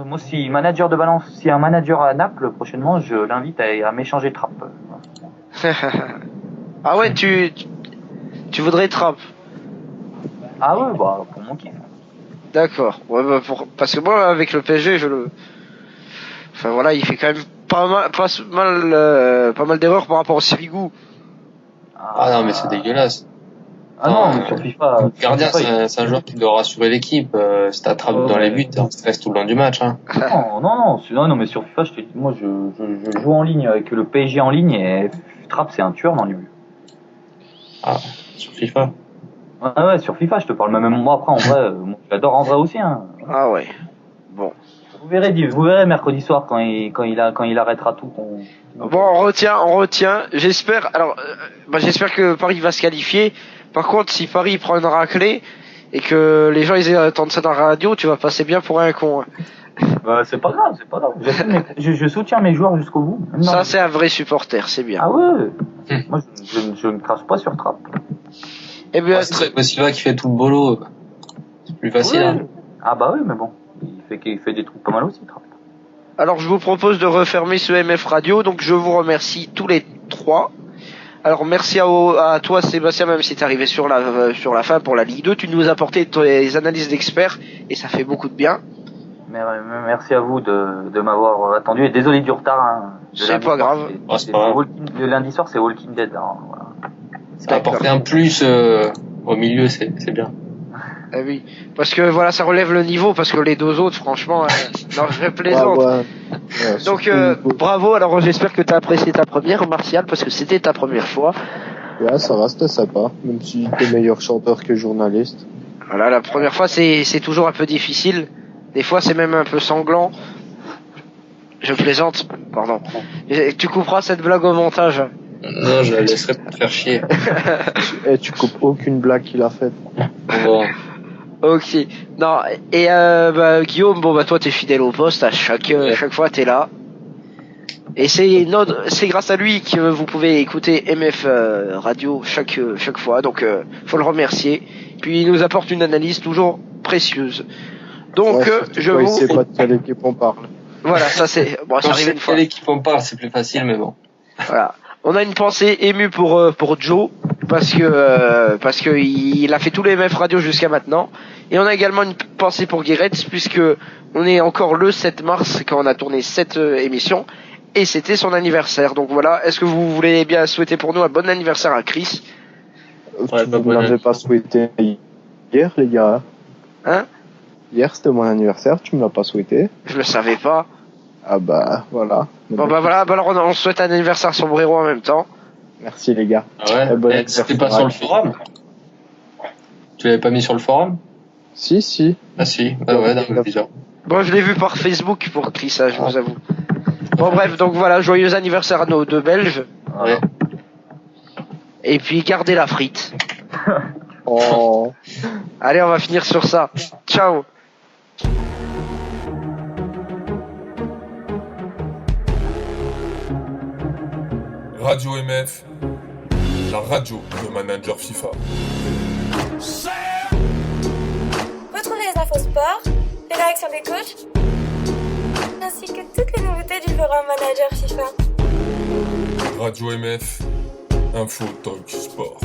moi, si manager de Valence, si un manager à Naples, prochainement, je l'invite à m'échanger Trapp. Ah ouais, tu voudrais Trapp? Ah ouais, bah, pour mon kiff. D'accord. Ouais, bah parce que moi, avec le PSG, enfin voilà, il fait quand même pas mal d'erreurs par rapport au Sirigu. Ah non, mais c'est dégueulasse. Ah non, mais sur FIFA. Le gardien, c'est un joueur qui doit rassurer l'équipe. Si t'attrapes dans les buts, on stresse tout le long du match, hein. Non, mais sur FIFA, moi, je joue en ligne avec le PSG en ligne et Trapp, c'est un tueur dans les buts. Ah, sur FIFA? Ouais, sur FIFA, je te parle même moi après, en vrai, j'adore en vrai aussi, hein. Ah ouais. Bon. Vous verrez mercredi soir quand il arrêtera tout. Bon, on retient. J'espère que Paris va se qualifier. Par contre, si Paris prend une raclée et que les gens ils attendent ça dans la radio, tu vas passer bien pour un con. Hein. Bah, c'est pas grave. Je soutiens mes joueurs jusqu'au bout. Non. Ça, c'est un vrai supporter, c'est bien. Ah ouais. Moi, je ne crache pas sur Trapp. Eh bien, c'est Silva qui fait tout le boulot. C'est plus facile. Ouais. Hein. Ah bah oui, mais bon. Il fait des trucs pas mal aussi, Trapp. alors, je vous propose de refermer ce MF Radio, donc je vous remercie tous les 3. Alors, merci à toi, Sébastien, même si t'es arrivé sur la fin pour la Ligue 2. Tu nous as apporté tes analyses d'experts, et ça fait beaucoup de bien. Merci à vous de m'avoir attendu, et désolé du retard. Hein, c'est pas grave. Le lundi soir, c'est Walking Dead. Hein, voilà. Apporter un plus au milieu, c'est bien. Ah oui, parce que voilà, ça relève le niveau, parce que les deux autres, franchement, non, je plaisante. Ouais. Donc, bravo. Alors, j'espère que t'as apprécié ta première, Martial, parce que c'était ta première fois. Ouais, ça va, c'était sympa, même si t'es meilleur chanteur que journaliste. Voilà, la première fois, c'est toujours un peu difficile. Des fois, c'est même un peu sanglant. Je plaisante, pardon. Tu couperas cette blague au montage. Non, je la laisserai pour te faire chier. Et tu coupes aucune blague qu'il a faite. Bon. Ok. Non, et Guillaume, toi t'es fidèle au poste, à chaque fois t'es là. Et c'est grâce à lui que vous pouvez écouter MF Radio chaque fois, donc faut le remercier. Puis il nous apporte une analyse toujours précieuse. Donc il sait pas de quelle équipe on parle. Voilà, ça c'est bon, ça arrive une fois. Quelle équipe on parle, c'est plus facile, mais bon. Voilà. On a une pensée émue pour Joe parce que il a fait tous les MF Radio jusqu'à maintenant, et on a également une pensée pour Guéretz puisque on est encore le 7 mars quand on a tourné cette émission et c'était son anniversaire. Donc voilà, est-ce que vous voulez bien souhaiter pour nous un bon anniversaire à Chris? Vous ne l'avez pas souhaité hier, les gars? Hein? Hier c'était mon anniversaire, tu me l'as pas souhaité? Je le savais pas. Ah bah voilà. Bon bah voilà, alors on souhaite un anniversaire à Sombrero en même temps. Merci les gars. Ah ouais. C'était pas sur le forum? Tu l'avais pas mis sur le forum? Si. Ah si. Ah ouais, d'accord, bizarre. Bon, je l'ai vu par Facebook pour Chris, ça, je vous avoue. Bon bref, donc voilà, joyeux anniversaire à nos deux Belges. Ouais. Et puis gardez la frite. Oh. Allez, on va finir sur ça. Ciao. Radio MF, la radio de manager FIFA. Retrouvez les infos sport, les réactions des coachs, ainsi que toutes les nouveautés du forum manager FIFA. Radio MF, info talk sport.